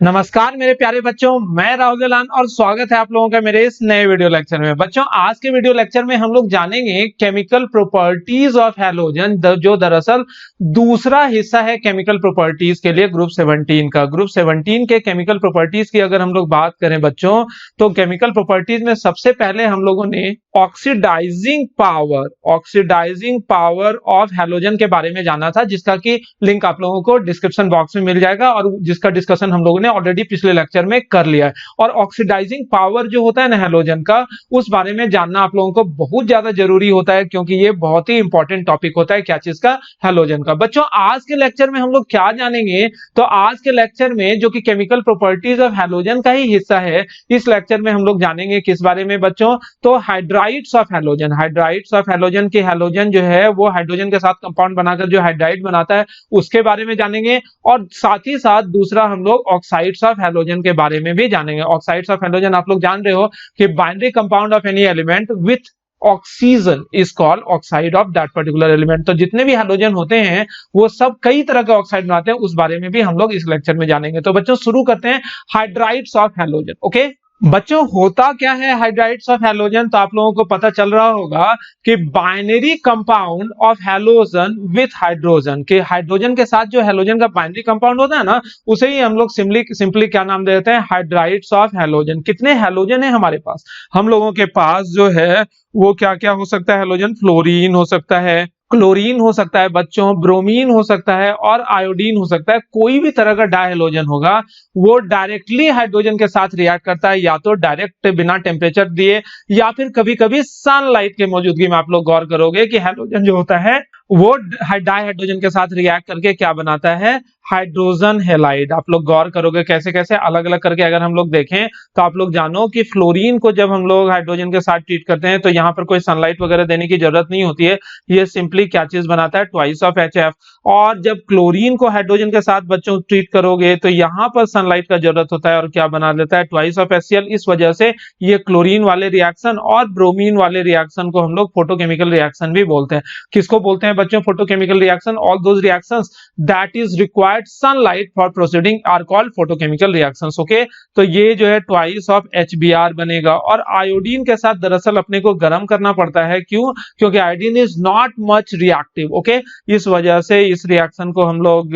नमस्कार मेरे प्यारे बच्चों, मैं राहुल जलान और स्वागत है आप लोगों का मेरे इस नए वीडियो लेक्चर में। बच्चों, आज के वीडियो लेक्चर में हम लोग जानेंगे केमिकल प्रॉपर्टीज ऑफ हैलोजन, जो दरअसल दूसरा हिस्सा है केमिकल प्रॉपर्टीज के लिए ग्रुप 17 का। ग्रुप 17 के केमिकल प्रॉपर्टीज की अगर हम लोग बात करें बच्चों, तो केमिकल प्रॉपर्टीज में सबसे पहले हम लोगों ने ऑक्सीडाइजिंग पावर ऑफ हैलोजन के बारे में जाना था, जिसका की लिंक आप लोगों को डिस्क्रिप्शन बॉक्स में मिल जाएगा और जिसका डिस्कशन हम लोगों ने ऑलरेडी पिछले लेक्चर में कर लिया है। और ऑक्सीडाइजिंग पावर जो होता है ना हैलोजन का, उस बारे में जानना आप लोगों को बहुत ज्यादा जरूरी होता है, क्योंकि ये बहुत ही इंपॉर्टेंट टॉपिक होता है। क्या चीज का? हैलोजन का। बच्चों, आज के लेक्चर में हम लोग क्या जानेंगे, तो आज के लेक्चर में जो कि केमिकल प्रॉपर्टीज ऑफ हैलोजन का ही हिस्सा है, इस लेक्चर में हम लोग जानेंगे किस बारे में बच्चों, तो hydrides of halogen. Hydrides of halogen की हैलोजन जो है वो हाइड्रोजन के साथ कंपाउंड बनाकर जो हाइड्राइड बनाता है उसके बारे में जानेंगे। और साथ ही साथ दूसरा हम लोग ऑक्साइड्स ऑफ हैलोजन के बारे में भी जानेंगे। ऑक्साइड्स ऑफ हैलोजन आप लोग जान रहे हो कि binary compound of any element with oxygen is called oxide of that particular element. तो जितने भी हैलोजन होते हैं वो सब कई तरह के ऑक्साइड बनाते हैं, उस बारे में भी हम लोग इस लेक्चर में जानेंगे। तो बच्चों शुरू करते हैं हाइड्राइड्स ऑफ हैलोजन। ओके बच्चों, होता क्या है हाइड्राइड्स ऑफ हैलोजन, तो आप लोगों को पता चल रहा होगा कि binary compound of halogen with hydrogen, के हाइड्रोजन के साथ जो हैलोजन का बाइनरी कंपाउंड होता है ना, उसे ही हम लोग सिंपली क्या नाम देते हैं? Hydrides of halogen. कितने हैलोजन है हमारे पास? हम लोगों के पास जो है वो क्या क्या हो सकता है हैलोजन? फ्लोरीन हो सकता है, क्लोरीन हो सकता है बच्चों, ब्रोमीन हो सकता है और आयोडीन हो सकता है। कोई भी तरह का डायहेलोजन होगा वो डायरेक्टली हाइड्रोजन के साथ रिएक्ट करता है, या तो डायरेक्ट बिना टेम्परेचर दिए, या फिर कभी कभी सनलाइट की मौजूदगी में। आप लोग गौर करोगे कि हैलोजन जो होता है वो डायहाइड्रोजन के साथ रिएक्ट करके क्या बनाता है? Hydrogen halide. आप लोग गौर करोगे कैसे कैसे अलग अलग करके अगर हम लोग देखें, तो आप लोग जानो कि फ्लोरीन को जब हम लोग हाइड्रोजन के साथ ट्रीट करते हैं तो यहाँ पर कोई सनलाइट वगैरह देने की जरूरत नहीं होती है, ये सिंपली क्या चीज बनाता है? Twice of HF। और जब क्लोरीन को हाइड्रोजन के साथ बच्चों ट्रीट करोगे तो यहाँ पर सनलाइट का जरूरत होता है और क्या बना देता है? Twice of HCl। इस वजह से ये क्लोरीन वाले रिएक्शन और ब्रोमीन वाले रिएक्शन को हम लोग फोटोकेमिकल रिएक्शन भी बोलते हैं। किसको बोलते हैं बच्चों? Photochemical reaction. All those reactions that is required sunlight for proceeding are called photochemical reactions. Okay, तो ये जो है ट्वाइस ऑफ HBr बनेगा। और आयोडीन के साथ दरअसल अपने को गर्म करना पड़ता है। क्यों? क्योंकि iodine is not much reactive. Okay, इस वजह से इस रिएक्शन को हम लोग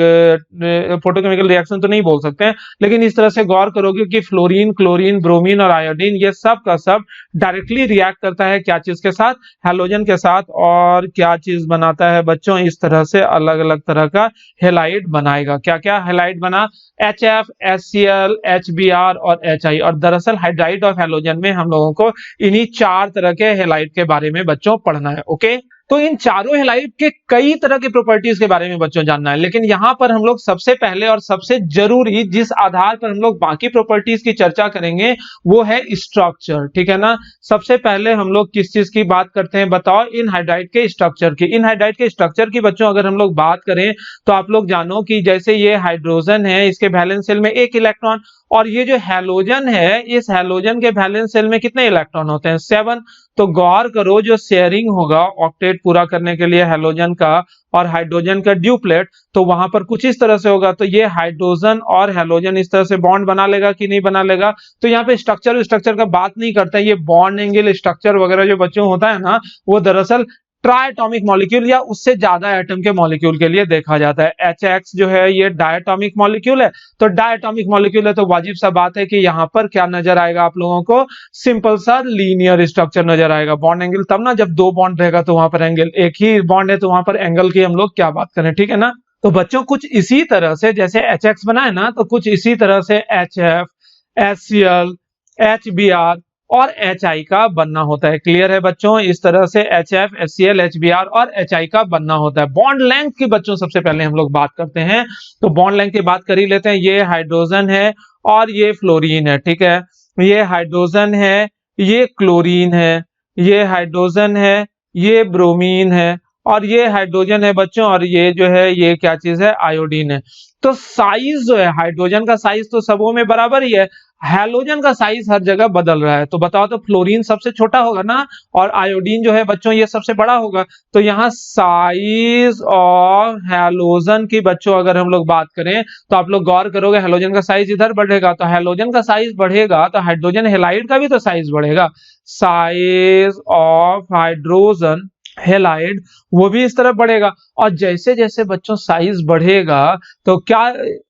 फोटोकेमिकल रिएक्शन तो नहीं बोल सकते हैं, लेकिन इस तरह से गौर करोगे कि फ्लोरीन, क्लोरीन, ब्रोमीन और आयोडीन ये सब का सब डायरेक्टली रिएक्ट करता है क्या चीज के साथ? हैलोजन के साथ। और क्या चीज बनाता है बच्चों? इस तरह से अलग अलग तरह का हैलाइड बनाएगा। क्या क्या हैलाइड बना? HF, HCl, HBr और HI। और दरअसल हाइड्राइड ऑफ हैलोजन में हम लोगों को इन्हीं चार तरह के हैलाइड के बारे में बच्चों पढ़ना है। ओके, तो इन चारों हैलाइड के कई तरह के प्रॉपर्टीज के बारे में बच्चों जानना है, लेकिन यहां पर हम लोग सबसे पहले और सबसे जरूरी जिस आधार पर हम लोग बाकी प्रॉपर्टीज की चर्चा करेंगे वो है स्ट्रक्चर। ठीक है ना? सबसे पहले हम लोग किस चीज की बात करते हैं बताओ? इन हाइड्राइड के स्ट्रक्चर की। इन हाइड्राइड के स्ट्रक्चर की बच्चों अगर हम लोग बात करें तो आप लोग जानो कि जैसे ये हाइड्रोजन है, इसके वैलेंस शेल में एक इलेक्ट्रॉन, और ये जो हैलोजन है, इस हैलोजन के वैलेंस शेल में कितने इलेक्ट्रॉन होते हैं? 7। तो गौर करो, जो शेयरिंग होगा ऑक्टेट पूरा करने के लिए हैलोजन का और हाइड्रोजन का ड्यूप्लेट, तो वहां पर कुछ इस तरह से होगा। तो ये हाइड्रोजन और हैलोजन इस तरह से बॉन्ड बना लेगा कि नहीं बना लेगा? तो यहाँ पे स्ट्रक्चर का बात नहीं करता है। ये बॉन्ड एंगल स्ट्रक्चर वगैरह जो बच्चों होता है ना, वो दरअसल ट्राइएटॉमिक मॉलिक्यूल या उससे ज्यादा एटम के मॉलिक्यूल के लिए देखा जाता है। HX जो है ये डायटॉमिक मॉलिक्यूल है, तो डायटॉमिक मॉलिक्यूल है तो वाजिब सा बात है कि यहाँ पर क्या नजर आएगा आप लोगों को? सिंपल सा लीनियर स्ट्रक्चर नजर आएगा। बॉन्ड एंगल तब ना जब दो बॉन्ड रहेगा तो वहां पर एंगल, एक ही बॉन्ड है तो वहां पर एंगल की हम लोग क्या बात करें? ठीक है ना? तो बच्चों कुछ इसी तरह से जैसे HX बना है ना, तो कुछ इसी तरह से HF, HCl, HBr और HI का बनना होता है। क्लियर है बच्चों? इस तरह से HF, HCl, HBr और HI का बनना होता है। बॉन्ड लेंथ की बच्चों सबसे पहले हम लोग बात करते हैं, तो बॉन्ड लेंथ की बात कर ही लेते हैं। ये हाइड्रोजन है और ये फ्लोरीन है। ठीक है, ये हाइड्रोजन है, ये क्लोरीन है, ये हाइड्रोजन है, ये ब्रोमीन है और ये हाइड्रोजन है बच्चों, और ये जो है ये क्या चीज है? आयोडीन है। तो साइज जो है हाइड्रोजन का साइज तो सबों में बराबर ही है। हैलोजन का साइज हर जगह बदल रहा है। तो बताओ तो फ्लोरीन सबसे छोटा होगा ना, और आयोडीन जो है बच्चों ये सबसे बड़ा होगा। तो यहाँ साइज ऑफ हैलोजन की बच्चों अगर हम लोग बात करें तो आप लोग गौर करोगे हैलोजन का साइज इधर बढ़ेगा, तो हैलोजन का साइज बढ़ेगा तो हाइड्रोजन हैलाइड का भी तो साइज बढ़ेगा। साइज ऑफ हाइड्रोजन हैलाइड वो भी इस तरफ बढ़ेगा। और जैसे जैसे बच्चों साइज बढ़ेगा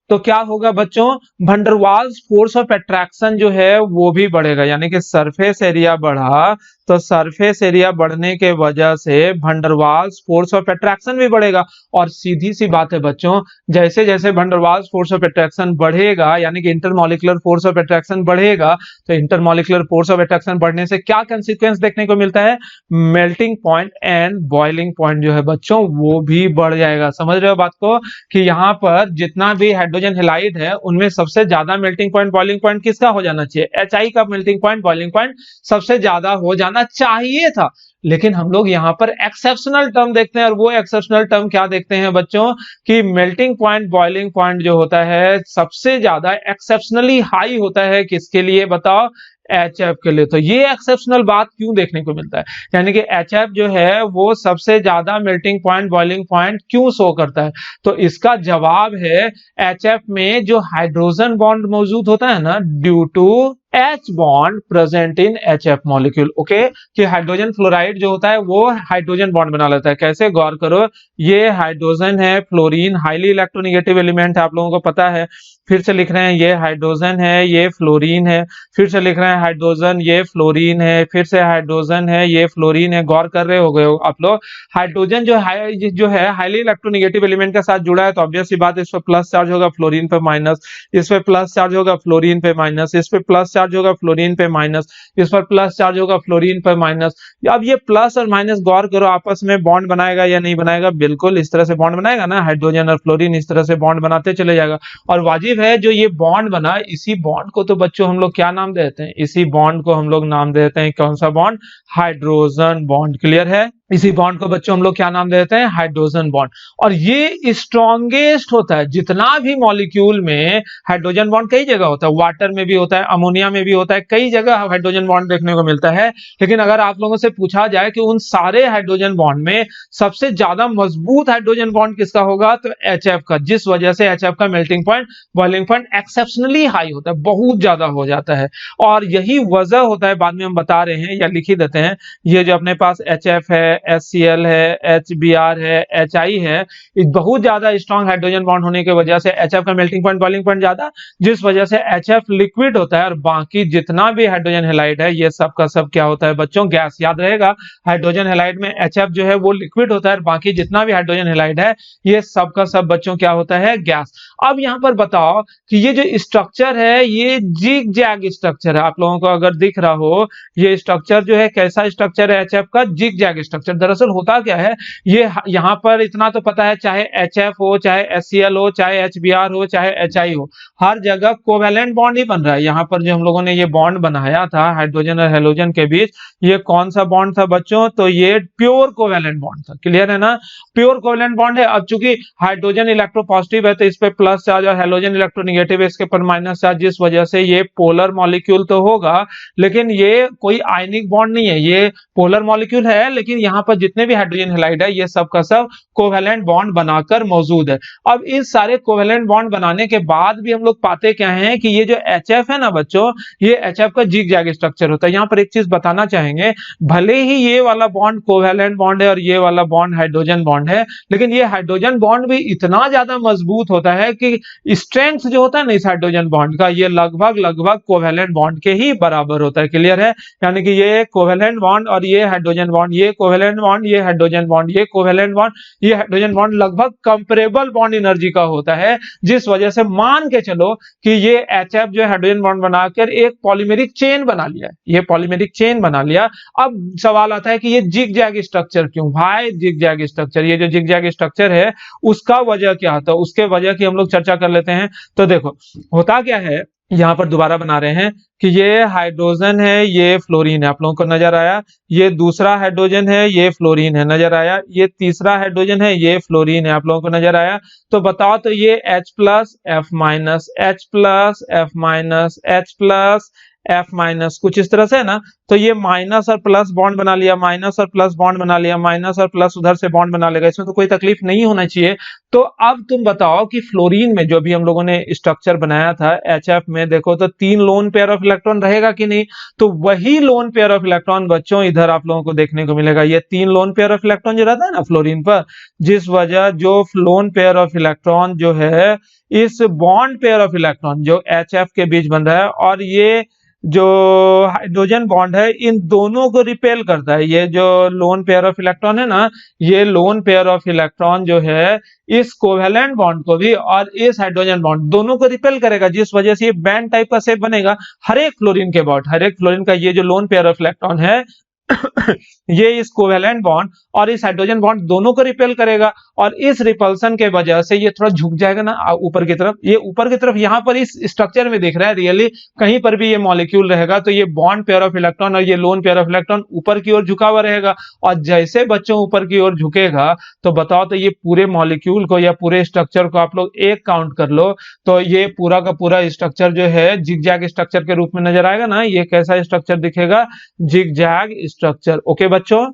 तो क्या होगा बच्चों, वंडरवाल्स फोर्स ऑफ अट्रैक्शन जो है वो भी बढ़ेगा। यानी कि सरफेस एरिया बढ़ा तो सरफेस एरिया बढ़ने के वजह से वंडरवाल्स फोर्स ऑफ अट्रैक्शन भी बढ़ेगा। और सीधी सी बात है बच्चों, जैसे जैसे वंडरवाल्स फोर्स ऑफ अट्रैक्शन बढ़ेगा यानी कि इंटरमॉलिक्यूलर फोर्स ऑफ अट्रैक्शन बढ़ेगा, तो इंटरमॉलिक्यूलर फोर्स ऑफ अट्रैक्शन बढ़ने से क्या कंसीक्वेंस देखने को मिलता है, melting point and boiling point जो है बच्चों वो भी बढ़ जाएगा। समझ रहे हो बात को, कि यहाँ पर जितना भी हाइड्रोजन हैलाइड है उनमें सबसे ज्यादा मेल्टिंग पॉइंट बॉइलिंग पॉइंट किसका हो जाना चाहिए, HI का मेल्टिंग पॉइंट बॉइलिंग पॉइंट सबसे ज्यादा हो जाना चाहिए था। लेकिन हम लोग यहाँ पर एक्सेप्शनल टर्म देखते हैं, और वो एक्सेप्शनल टर्म क्या देखते हैं बच्चों, कि मेल्टिंग पॉइंट बॉइलिंग पॉइंट जो होता है सबसे ज्यादा एक्सेप्शनली हाई होता है किसके लिए बताओ, HF के लिए। तो ये एक्सेप्शनल बात क्यों देखने को मिलता है, यानी कि HF जो है वो सबसे ज्यादा मेल्टिंग पॉइंट बॉइलिंग पॉइंट क्यों शो करता है, तो इसका जवाब है HF में जो हाइड्रोजन बॉन्ड मौजूद होता है ना, due to H bond present in HF molecule. Okay, कि हाइड्रोजन फ्लोराइड जो होता है वो हाइड्रोजन बॉन्ड बना लेता है। कैसे, गौर करो, ये हाइड्रोजन है, फ्लोरीन हाईली इलेक्ट्रोनेगेटिव एलिमेंट है, आप लोगों को पता है। फिर से लिख रहे हैं ये हाइड्रोजन है, ये फ्लोरीन है, फिर से लिख रहे हैं हाइड्रोजन, ये फ्लोरीन है, फिर से हाइड्रोजन है, ये फ्लोरीन है। गौर कर रहे हो गए हो आप लोग, हाइड्रोजन जो है हाईली इलेक्ट्रोनेगेटिव एलिमेंट के साथ जुड़ा है, तो ऑब्वियस सी बात है इस पर प्लस चार्ज होगा, फ्लोरीन पे माइनस, इस पे प्लस चार्ज होगा, फ्लोरीन पे माइनस, इस पे प्लस चार्ज होगा, फ्लोरीन पे माइनस, इस पर प्लस चार्ज होगा, फ्लोरीन पे माइनस। अब ये प्लस और माइनस गौर करो आपस में बॉन्ड बनाएगा या नहीं बनाएगा, बिल्कुल इस तरह से बॉन्ड बनाएगा ना, हाइड्रोजन और फ्लोरीन इस तरह से बॉन्ड बनाते चले जाएगा। और वाजिब है जो ये बॉन्ड बना, इसी बॉन्ड को तो बच्चों हम लोग क्या नाम देते हैं, इसी बॉन्ड को हम लोग नाम देते हैं कौन सा बॉन्ड, हाइड्रोजन बॉन्ड। क्लियर है, इसी बॉन्ड को बच्चों हम लोग क्या नाम देते हैं, हाइड्रोजन बॉन्ड। और ये स्ट्रॉन्गेस्ट होता है, जितना भी मॉलिक्यूल में हाइड्रोजन बॉन्ड कई जगह होता है, वाटर में भी होता है, अमोनिया में भी होता है, कई जगह हाइड्रोजन बॉन्ड देखने को मिलता है। लेकिन अगर आप लोगों से पूछा जाए कि उन सारे हाइड्रोजन बॉन्ड में सबसे ज्यादा मजबूत हाइड्रोजन बॉन्ड किसका होगा, तो HF का, जिस वजह से HF का melting point boiling point exceptionally high होता है, बहुत ज्यादा हो जाता है। और यही वजह होता है, बाद में हम बता रहे हैं या लिख ही देते हैं, ये जो अपने पास HF है, HCl है, HBr है, HI है, बहुत ज्यादा स्ट्रॉन्ग हाइड्रोजन बॉन्ड होने की वजह से HF का मेल्टिंग पॉइंट बॉइलिंग पॉइंट ज्यादा, जिस वजह से HF लिक्विड होता है, और बाकी जितना भी हाइड्रोजन हैलाइड है ये सब का सब क्या होता है बच्चों, गैस। याद रहेगा, हाइड्रोजन हैलाइड में HF जो है वो लिक्विड होता है, और बाकी जितना भी हाइड्रोजन हैलाइड है ये सब का सब बच्चों क्या होता है, गैस। अब यहाँ पर बताओ कि ये जो स्ट्रक्चर है ये जिग जैग स्ट्रक्चर है, आप लोगों को अगर दिख रहा हो ये स्ट्रक्चर जो है कैसा स्ट्रक्चर है HF का, जिग जैग स्ट्रक्चर। दरअसल होता क्या है, ये यहाँ पर इतना तो पता है, चाहे HF हो, चाहे HCl हो, चाहे HBr हो, चाहे HI हो, हर जगह कोवेलेंट बॉन्ड ही बन रहा है। यहाँ पर जो हम लोगों ने ये बॉन्ड बनाया था हाइड्रोजन और हेलोजन के बीच, ये कौन सा बॉन्ड था बच्चों, तो ये प्योर कोवेलेंट बॉन्ड था। क्लियर है ना, प्योर कोवेलेंट बॉन्ड है। अब चूंकि हाइड्रोजन इलेक्ट्रोपॉजिटिव है तो इस पे प्लस चार्ज, और हेलोजन इलेक्ट्रोनेगेटिव है इसके पर माइनस चार्ज, जिस वजह से ये पोलर मॉलिक्यूल तो होगा, लेकिन ये कोई आयनिक बॉन्ड नहीं है, ये पोलर मॉलिक्यूल है। लेकिन यहाँ पर जितने भी हाइड्रोजन हैलाइड है ये सब का सब कोवेलेंट बॉन्ड बनाकर मौजूद है। अब इस सारे कोवेलेंट बॉन्ड बनाने के बाद भी हम लोग पाते क्या हैं कि ये जो HF है ना बच्चों, ये HF का जिग जैग स्ट्रक्चर होता है। यहाँ पर एक चीज बताना चाहेंगे, भले ही ये वाला बॉन्ड कोवेलेंट बॉन्ड है और ये वाला बॉन्ड हाइड्रोजन बॉन्ड है, लेकिन ये हाइड्रोजन बॉन्ड भी इतना ज्यादा मजबूत होता है कि स्ट्रेंथ जो होता है ना इस हाइड्रोजन बॉन्ड का, ये लगभग कोवेलेंट बॉन्ड के ही बराबर होता है। क्लियर है, यानी कि ये कोवेलेंट बॉन्ड और ये हाइड्रोजन बॉन्ड, ये कोवेलेंट बॉन्ड, ये हाइड्रोजन बॉन्ड, ये कोवेलेंट बॉन्ड, ये हाइड्रोजन बॉन्ड लगभग कंपेरेबल बॉन्ड एनर्जी का होता है, जिस वजह से मान के चलो कि ये HF जो हाइड्रोजन बॉन्ड बनाकर एक पॉलीमेरिक चेन बना लिया है, ये पॉलीमेरिक चेन बना लिया। अब सवाल आता है कि ये जिग जैग स्ट्रक्चर क्यों, भाई जिग जैग स्ट्रक्चर, ये जो जिग जैग स्ट्रक्चर है उसका वजह क्या था, उसके वजह की हम लोग चर्चा कर लेते हैं। तो देखो होता क्या है यहाँ पर दोबारा बना रहे हैं कि ये हाइड्रोजन है, ये फ्लोरीन है, आप लोगों को नजर आया। ये दूसरा हाइड्रोजन है, ये फ्लोरीन है, नजर आया। ये तीसरा हाइड्रोजन है, ये फ्लोरीन है, आप लोगों को नजर आया। तो बताओ तो ये H plus F minus, H plus F minus, H plus F minus, कुछ इस तरह से है ना। तो ये माइनस और प्लस बॉन्ड बना लिया, माइनस और प्लस बॉन्ड बना लिया, माइनस और प्लस उधर से बॉन्ड बना लेगा, इसमें तो कोई तकलीफ नहीं होना चाहिए। तो अब तुम बताओ कि फ्लोरीन में जो भी हम लोगों ने स्ट्रक्चर बनाया था HF में, देखो तो 3 लोन पेयर ऑफ इलेक्ट्रॉन रहेगा कि नहीं। तो वही लोन पेयर ऑफ इलेक्ट्रॉन बच्चों इधर आप लोगों को देखने को मिलेगा। ये 3 लोन पेयर ऑफ इलेक्ट्रॉन जो रहता है ना फ्लोरीन पर, जिस वजह जो लोन पेयर ऑफ इलेक्ट्रॉन जो है इस बॉन्ड पेयर ऑफ इलेक्ट्रॉन जो HF के बीच बन रहा है और ये जो हाइड्रोजन बॉन्ड है, इन दोनों को रिपेल करता है। ये जो लोन पेयर ऑफ इलेक्ट्रॉन है ना, ये लोन पेयर ऑफ इलेक्ट्रॉन जो है इस कोवेलेंट बॉन्ड को भी और इस हाइड्रोजन बॉन्ड दोनों को रिपेल करेगा, जिस वजह से ये बैंड टाइप का शेप बनेगा हर एक फ्लोरीन के बाद। हर एक फ्लोरीन का ये जो लोन पेयर ऑफ इलेक्ट्रॉन है ये इस कोवेलेंट बॉन्ड और इस हाइड्रोजन बॉन्ड दोनों को रिपेल करेगा, और इस रिपल्सन के वजह से ये थोड़ा झुक जाएगा ना ऊपर की तरफ। ये ऊपर की तरफ यहाँ पर इस स्ट्रक्चर में दिख रहा है, रियली कहीं पर भी ये मॉलिक्यूल रहेगा तो ये बॉन्ड पेयर ऑफ इलेक्ट्रॉन और ये लोन पेयर ऑफ इलेक्ट्रॉन ऊपर की ओर झुका हुआ रहेगा। और जैसे बच्चों ऊपर की ओर झुकेगा तो बताओ तो ये पूरे मॉलिक्यूल को या पूरे स्ट्रक्चर को आप लोग एक काउंट कर लो, तो ये पूरा का पूरा स्ट्रक्चर जो है जिगजैग स्ट्रक्चर के रूप में नजर आएगा ना। ये कैसा स्ट्रक्चर दिखेगा, जिगजैग स्ट्रक्चर। ओके बच्चों,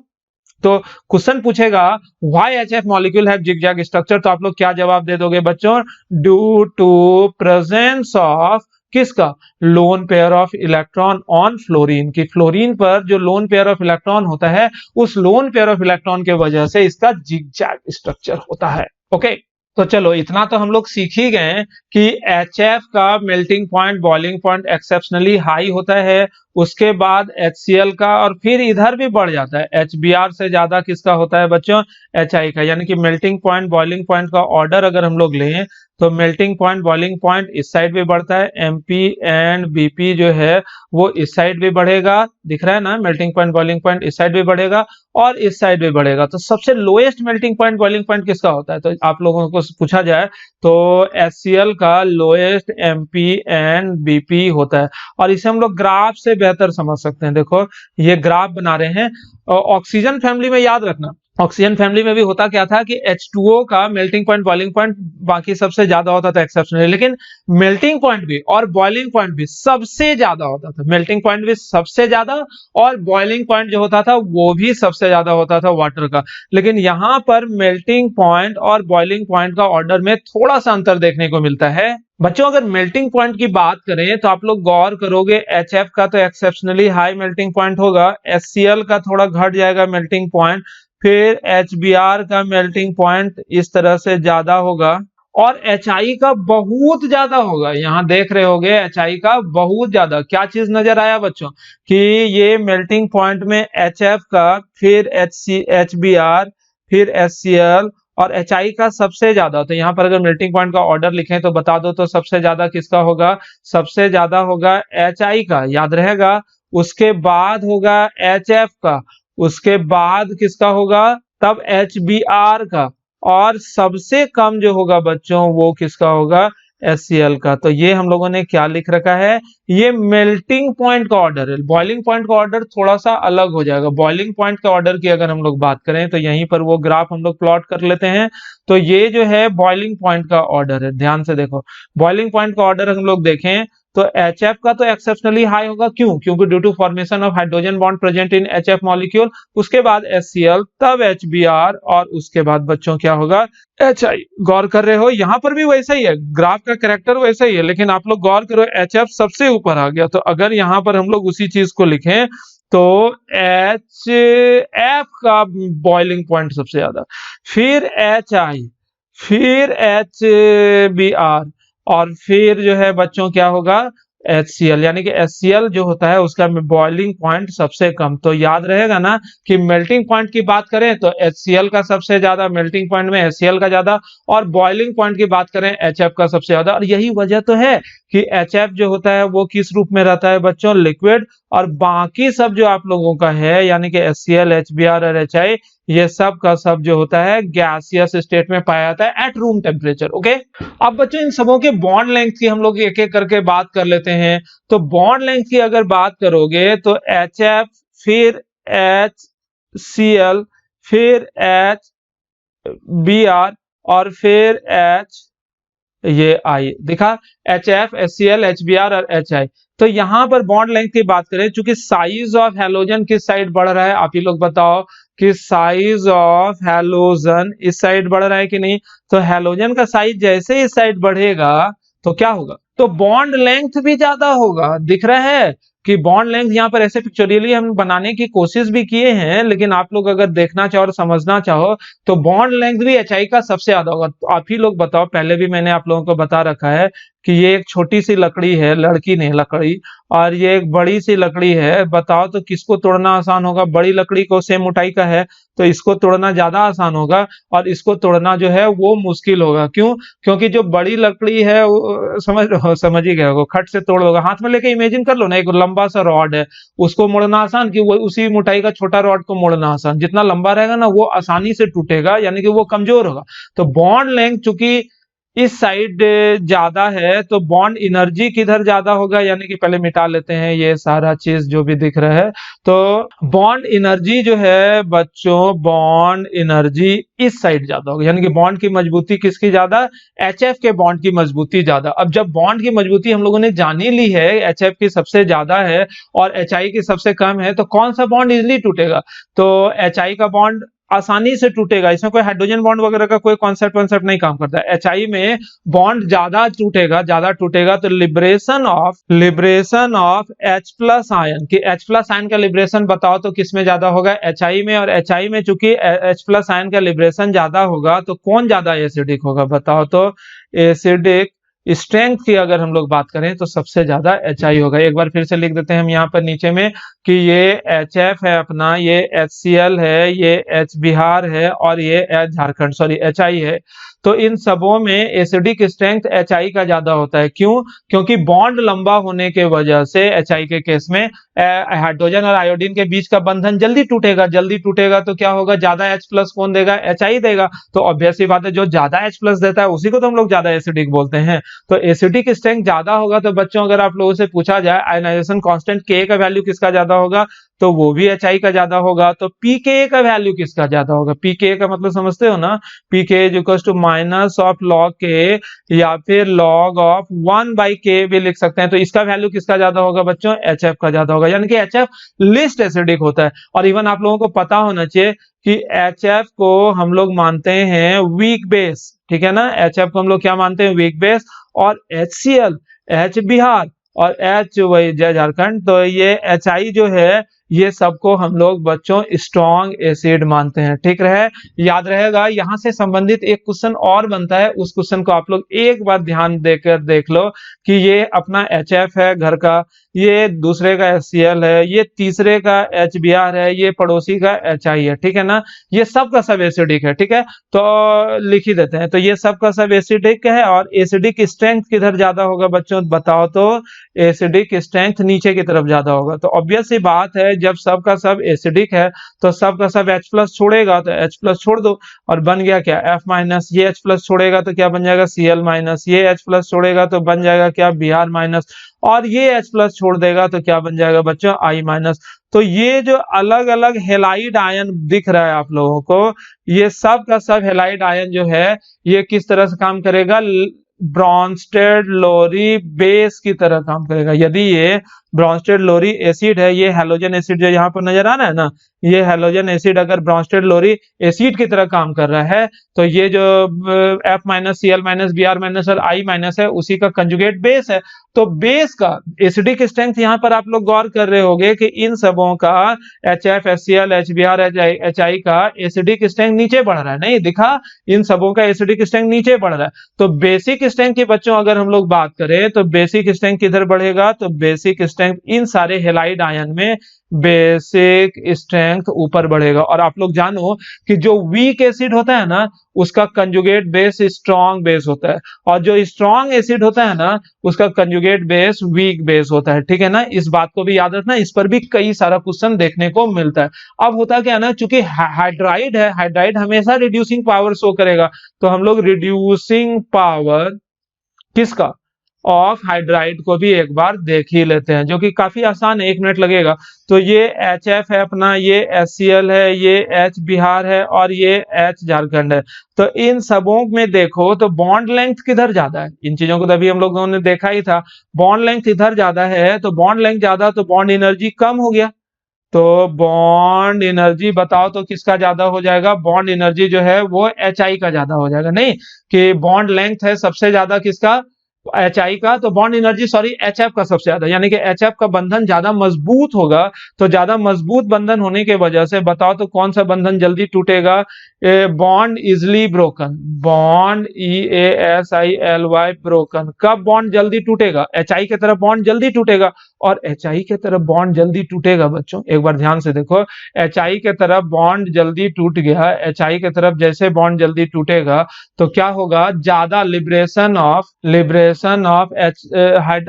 तो क्वेश्चन पूछेगा why HF molecule have zigzag structure, तो आप लोग क्या जवाब दे दोगे बच्चों, ड्यू टू प्रेजेंस ऑफ किसका, lone pair of electron on fluorine. की फ्लोरीन पर जो लोन पेयर ऑफ इलेक्ट्रॉन होता है उस लोन पेयर ऑफ इलेक्ट्रॉन के वजह से इसका जिगजैग स्ट्रक्चर होता है। ओके, तो चलो इतना तो हम लोग सीख ही गए कि HF का melting point boiling point exceptionally high होता है, उसके बाद HCl का, और फिर इधर भी बढ़ जाता है। HBr से ज्यादा किसका होता है बच्चों, HI का। यानी कि मेल्टिंग पॉइंट बॉइलिंग पॉइंट का ऑर्डर अगर हम लोग लें तो मेल्टिंग पॉइंट बॉइलिंग पॉइंट इस साइड भी बढ़ता है, MP एंड BP जो है वो इस साइड भी बढ़ेगा, दिख रहा है ना। मेल्टिंग पॉइंट बॉइलिंग पॉइंट इस साइड भी बढ़ेगा और इस साइड भी बढ़ेगा। तो सबसे lowest melting point boiling point किसका होता है, तो आप लोगों को पूछा जाए तो HCl का लोएस्ट MP एंड BP होता है। और इसे हम लोग ग्राफ से बेहतर समझ सकते हैं। देखो ये ग्राफ बना रहे हैं। ऑक्सीजन फैमिली में याद रखना, ऑक्सीजन फैमिली में भी होता क्या था कि H2O का मेल्टिंग पॉइंट बॉइलिंग पॉइंट बाकी सबसे ज्यादा होता था एक्सेप्शनली, लेकिन मेल्टिंग पॉइंट भी और बॉइलिंग पॉइंट भी सबसे ज्यादा होता था। मेल्टिंग पॉइंट भी सबसे ज्यादा और बॉइलिंग पॉइंट जो होता था वो भी सबसे ज्यादा होता था वाटर का। लेकिन यहाँ पर मेल्टिंग पॉइंट और बॉइलिंग पॉइंट का ऑर्डर में थोड़ा सा अंतर देखने को मिलता है। बच्चों अगर मेल्टिंग पॉइंट की बात करें तो आप लोग गौर करोगे HF का तो एक्सेप्शनली हाई मेल्टिंग पॉइंट होगा, HCl का थोड़ा घट जाएगा मेल्टिंग पॉइंट, फिर HBr का मेल्टिंग पॉइंट इस तरह से ज्यादा होगा और HI का बहुत ज्यादा होगा। यहाँ देख रहे होगे HI का बहुत ज्यादा। क्या चीज नजर आया बच्चों कि ये मेल्टिंग पॉइंट में HF का, फिर HBr, फिर HCl और HI का सबसे ज्यादा। तो यहाँ पर अगर मेल्टिंग पॉइंट का ऑर्डर लिखें तो बता दो तो सबसे ज्यादा किसका होगा, सबसे ज्यादा होगा HI का, याद रहेगा। उसके बाद होगा HF का, उसके बाद किसका होगा, तब HBr का, और सबसे कम जो होगा बच्चों वो किसका होगा, HCl का। तो ये हम लोगों ने क्या लिख रखा है, ये मेल्टिंग पॉइंट का ऑर्डर है। बॉइलिंग पॉइंट का ऑर्डर थोड़ा सा अलग हो जाएगा। बॉइलिंग पॉइंट का ऑर्डर की अगर हम लोग बात करें तो यहीं पर वो ग्राफ हम लोग प्लॉट कर लेते हैं। तो ये जो है बॉइलिंग पॉइंट का ऑर्डर है, ध्यान से देखो। बॉइलिंग पॉइंट का ऑर्डर हम लोग देखें तो HF का तो एक्सेप्शनली हाई होगा, क्यों, क्योंकि due to formation of hydrogen bond present in HF molecule, उसके बाद HCl, तब HBr, और उसके बाद बच्चों क्या होगा, HI। गौर कर रहे हो यहाँ पर भी वैसा ही है, ग्राफ का कैरेक्टर वैसा ही है, लेकिन आप लोग गौर करो HF सबसे ऊपर आ गया। तो अगर यहाँ पर हम लोग उसी चीज को लिखें तो HF का बॉइलिंग पॉइंट सबसे ज्यादा, फिर HI, फिर HBr, और फिर जो है बच्चों क्या होगा, HCl। यानी कि HCl जो होता है उसका बॉइलिंग पॉइंट सबसे कम। तो याद रहेगा ना कि मेल्टिंग पॉइंट की बात करें तो HCl का सबसे ज्यादा, मेल्टिंग पॉइंट में HCl का ज्यादा, और बॉइलिंग पॉइंट की बात करें HF का सबसे ज्यादा। और यही वजह तो है कि HF जो होता है वो किस रूप में रहता है बच्चों, लिक्विड, और बाकी सब जो आप लोगों का है यानी कि HCl, HBr और HI ये सब का सब जो होता है गैसियस स्टेट में पाया जाता है एट रूम टेम्परेचर। ओके, अब बच्चों इन सबों के बॉन्ड लेंथ की हम लोग एक एक करके बात कर लेते हैं। तो बॉन्ड लेंथ की अगर बात करोगे तो HF, फिर HCl, फिर HBr और फिर ये I दिखा, HF, HCl, HBr और HI। तो यहां पर बॉन्ड लेंथ की बात करें, चूंकि साइज ऑफ हैलोजन किस साइड बढ़ रहा है, आप ही लोग बताओ कि साइज ऑफ हैलोजन इस साइड बढ़ रहा है कि नहीं। तो हैलोजन का साइज जैसे इस साइड बढ़ेगा तो क्या होगा, तो बॉन्ड लेंथ भी ज्यादा होगा। दिख रहा है कि बॉन्ड लेंथ यहाँ पर ऐसे पिक्चोरियली हम बनाने की कोशिश भी किए हैं, लेकिन आप लोग अगर देखना चाहो और समझना चाहो तो बॉन्ड लेंथ भी HI का सबसे ज्यादा होगा। तो आप ही लोग बताओ, पहले भी मैंने आप लोगों को बता रखा है कि ये एक छोटी सी लकड़ी है, लड़की नहीं लकड़ी, और ये एक बड़ी सी लकड़ी है। बताओ तो किसको तोड़ना आसान होगा, बड़ी लकड़ी को सेम मोटाई का है तो इसको तोड़ना ज्यादा आसान होगा, और इसको तोड़ना जो है वो मुश्किल होगा। क्यों? क्योंकि जो बड़ी लकड़ी है समझ ही गए हो, खट से तोड़ होगा। हाथ में लेके इमेजिन कर लो ना, एक लंबा सा रॉड है, उसको मोड़ना आसान कि वो उसी मोटाई का छोटा रॉड को मोड़ना आसान। जितना लंबा रहेगा ना वो आसानी से टूटेगा, यानी कि वो कमजोर होगा। तो बॉन्ड लेंथ चूंकि इस साइड ज्यादा है तो बॉन्ड एनर्जी किधर ज्यादा होगा, यानी कि पहले मिटा लेते हैं ये सारा चीज जो भी दिख रहा है। तो बॉन्ड एनर्जी जो है बच्चों, बॉन्ड एनर्जी इस साइड ज्यादा होगा, यानी कि बॉन्ड की मजबूती किसकी ज्यादा, HF के बॉन्ड की मजबूती ज्यादा। अब जब बॉन्ड की मजबूती हम लोगों ने जान ही ली है, HF की सबसे ज्यादा है और HI की सबसे कम है, तो कौन सा बॉन्ड इजिली टूटेगा, तो HI का बॉन्ड आसानी से टूटेगा। इसमें कोई हाइड्रोजन बॉन्ड वगैरह का कोई कॉन्सेप्ट नहीं काम करता है। HI में बॉन्ड ज्यादा टूटेगा तो liberation of H plus ion, कि H प्लस आयन का लिबरेशन बताओ तो किस में ज्यादा होगा, HI में। और HI में चूंकि H प्लस आयन का लिबरेशन ज्यादा होगा तो कौन ज्यादा एसिडिक होगा बताओ तो, एसिडिक स्ट्रेंथ की अगर हम लोग बात करें तो सबसे ज्यादा HI होगा। एक बार फिर से लिख देते हैं हम यहाँ पर नीचे में कि ये HF है अपना, ये HCl है, ये H बिहार है और ये H झारखंड, सॉरी HI है। तो इन सबों में एसिडिक स्ट्रेंथ HI का ज्यादा होता है। क्यों? क्योंकि बॉन्ड लंबा होने के वजह से HI के केस में हाइड्रोजन और आयोडीन के बीच का बंधन जल्दी टूटेगा तो क्या होगा, ज्यादा H प्लस कौन देगा, HI देगा। तो ऑब्वियस सी बात है, जो ज्यादा H प्लस देता है उसी को तो हम लोग ज्यादा एसिडिक बोलते हैं। तो एसिडिक स्ट्रेंथ ज्यादा होगा तो बच्चों अगर आप लोगों से पूछा जाए आयनाइजेशन कांस्टेंट Ka का वैल्यू किसका ज्यादा होगा, तो वो भी HI का ज्यादा होगा। तो pKa का वैल्यू किसका ज्यादा होगा, pKa का मतलब समझते हो ना, pKa is equals to minus of log K या फिर लॉग ऑफ 1/K भी लिख सकते हैं। तो इसका वैल्यू किसका ज्यादा होगा बच्चों, HF का ज्यादा होगा, यानी कि HF लिस्ट एसिडिक होता है। और इवन आप लोगों को पता होना चाहिए कि HF को हम लोग मानते हैं वीक बेस, ठीक है ना, HF को हम लोग क्या मानते हैं, वीक बेस। और HCl, H बिहार और H वही जय झारखंड, तो ये HI जो है ये सबको हम लोग बच्चों स्ट्रॉन्ग एसिड मानते हैं। ठीक रहे, याद रहेगा। यहां से संबंधित एक क्वेश्चन और बनता है, उस क्वेश्चन को आप लोग एक बार ध्यान देकर देख लो कि ये अपना HF है घर का, ये दूसरे का HCl है, ये तीसरे का HBr है, ये पड़ोसी का HI है, ठीक है ना, ये सब का सब एसिडिक है। ठीक है, तो लिख ही देते हैं। तो ये सब का सब एसिडिक है। और एसिडिक स्ट्रेंथ किधर ज्यादा होगा बच्चों बताओ तो, एसिडिक स्ट्रेंथ नीचे की तरफ ज्यादा होगा। तो ऑब्वियस सी बात है, जब सब का सब एसिडिक है तो सब का सब H प्लस छोड़ेगा तो H प्लस छोड़ दो और बन गया क्या, F माइनस। ये H प्लस छोड़ेगा तो क्या बन जाएगा, Cl माइनस। ये H प्लस छोड़ेगा तो बन जाएगा क्या, Br माइनस। और ये H प्लस छोड़ देगा तो क्या बन जाएगा बच्चों, I माइनस। तो ये जो अलग अलग हेलाइड आयन दिख रहा है आप लोगों को, ये सब का सब हेलाइड आयन जो है ये किस तरह से काम करेगा, ब्रॉन्स्टेड लोरी बेस की तरह काम करेगा। यदि ये ब्रॉन्स्टेड लोरी एसिड है, ये हैलोजन एसिड जो यहाँ पर नजर आ रहा है ना, ये हैलोजन एसिड अगर ब्रॉन्स्टेड लोरी एसिड की तरह काम कर रहा है तो ये जो F minus, Cl minus, Br minus और I माइनस है उसी का कंजुगेट बेस है। तो बेस का एसिडिक स्ट्रेंथ यहाँ पर आप लोग गौर कर रहे होंगे कि इन सबों का HF, HCl, HBr, HI का एसिडिक स्ट्रेंथ नीचे बढ़ रहा है, नहीं दिखा, इन सबों का एसिडिक स्ट्रेंथ नीचे बढ़ रहा है। तो बेसिक स्ट्रेंथ की बच्चों अगर हम लोग बात करें तो बेसिक स्ट्रेंथ किधर बढ़ेगा, तो बेसिक स्ट्रेंथ इन सारे हेलाइड आयन में बेसिक स्ट्रेंथ ऊपर बढ़ेगा। और आप लोग जानो कि जो वीक एसिड होता है ना उसका कंजुगेट बेस स्ट्रॉन्ग बेस होता है, और जो स्ट्रॉन्ग एसिड होता है ना उसका कंजुगेट बेस वीक बेस होता है। ठीक है ना, इस बात को भी याद रखना, इस पर भी कई सारा क्वेश्चन देखने को मिलता है। अब होता क्या है ना, चूंकि हाइड्राइड है, हाइड्राइड हमेशा रिड्यूसिंग पावर शो करेगा, तो हम लोग रिड्यूसिंग पावर किसका, ऑफ हाइड्राइड को भी एक बार देख ही लेते हैं, जो कि काफी आसान है, 1 मिनट लगेगा। तो ये HF है अपना, ये HCl है, ये H बिहार है, और ये H झारखंड है। तो इन सबों में देखो तो बॉन्ड लेंथ किधर ज्यादा है, इन चीजों को तभी हम लोगों ने देखा ही था। बॉन्ड लेंथ इधर ज्यादा है, तो बॉन्ड लेंथ ज्यादा तो बॉन्ड एनर्जी कम हो गया। तो बॉन्ड एनर्जी बताओ तो किसका ज्यादा हो जाएगा, बॉन्ड एनर्जी जो है वो HI का ज्यादा हो जाएगा। नहीं कि बॉन्ड लेंथ है सबसे ज्यादा किसका, HI का, तो बॉन्ड एनर्जी सॉरी HF का सबसे ज्यादा, यानी कि HF का बंधन ज्यादा मजबूत होगा। तो ज्यादा मजबूत बंधन होने के वजह से बताओ तो कौन सा बंधन जल्दी टूटेगा, bond easily broken, bond EASILY broken. कब बॉन्ड जल्दी टूटेगा, HI की तरफ बॉन्ड जल्दी टूटेगा, और HI की तरफ बॉन्ड जल्दी टूटेगा बच्चों, एक बार ध्यान से देखो, HI की तरफ बॉन्ड जल्दी टूट गया, HI की तरफ जैसे बॉन्ड जल्दी टूटेगा तो क्या होगा, ज्यादा liberation of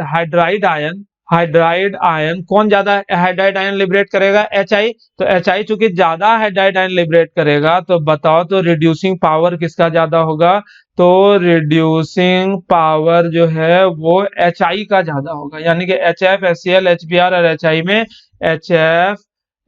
hydride ion, hydride ion कौन ज्यादा हाइड्राइड आयन लिबरेट करेगा, HI। तो HI चूंकि ज्यादा हाइड्राइड आयन लिबरेट करेगा, तो बताओ तो रिड्यूसिंग पावर किसका ज्यादा होगा, तो रिड्यूसिंग पावर जो है वो HI का ज्यादा होगा, यानी कि HF HCl HBr और HI में HF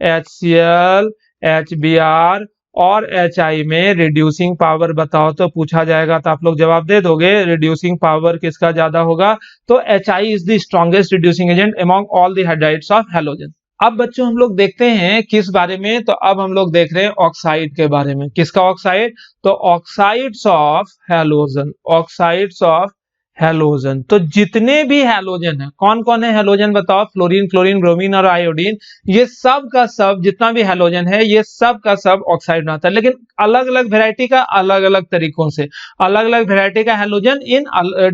HCl HBr और HI में रिड्यूसिंग पावर बताओ तो पूछा जाएगा तो आप लोग जवाब दे दोगे, रिड्यूसिंग पावर किसका ज्यादा होगा, तो HI is the strongest reducing agent among all the hydrides of halogen. अब बच्चों हम लोग देखते हैं किस बारे में, तो अब हम लोग देख रहे हैं ऑक्साइड के बारे में। किसका ऑक्साइड, तो oxides of halogen, oxides of halogen. तो जितने भी हैलोजन है, कौन कौन है हैलोजन बताओ, फ्लोरीन, क्लोरीन, ब्रोमीन और आयोडीन, ये सब का सब जितना भी हैलोजन है ये सब का सब ऑक्साइड बनाता है, लेकिन अलग अलग वेराइटी का, अलग अलग तरीकों से, अलग अलग वेराइटी का हैलोजन इन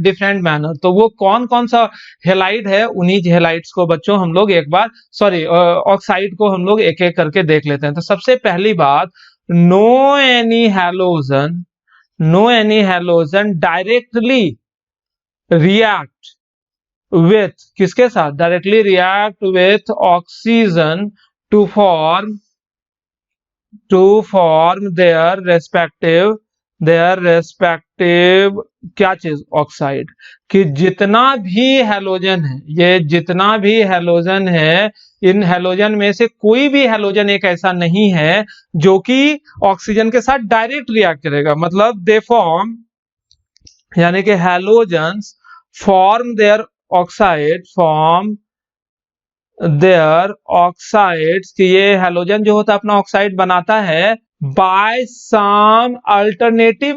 डिफरेंट मैनर। तो वो कौन कौन सा हेलाइड है, उन्हीं हेलाइड्स को बच्चों हम लोग एक बार सॉरी ऑक्साइड को हम लोग एक एक करके देख लेते हैं। तो सबसे पहली बात, no any halogen, no any halogen directly react with, किसके साथ, directly react with oxygen to form their respective क्या चीज, ऑक्साइड। कि जितना भी हैलोजन है, ये जितना भी हैलोजन है, इन हैलोजन में से कोई भी हैलोजन एक ऐसा नहीं है जो कि ऑक्सीजन के साथ डायरेक्ट रिएक्ट करेगा। मतलब दे फॉर्म, यानी कि हैलोजन्स फॉर्म देयर ऑक्साइड्स, कि ये हैलोजन जो होता है अपना ऑक्साइड बनाता है बाय सम अल्टरनेटिव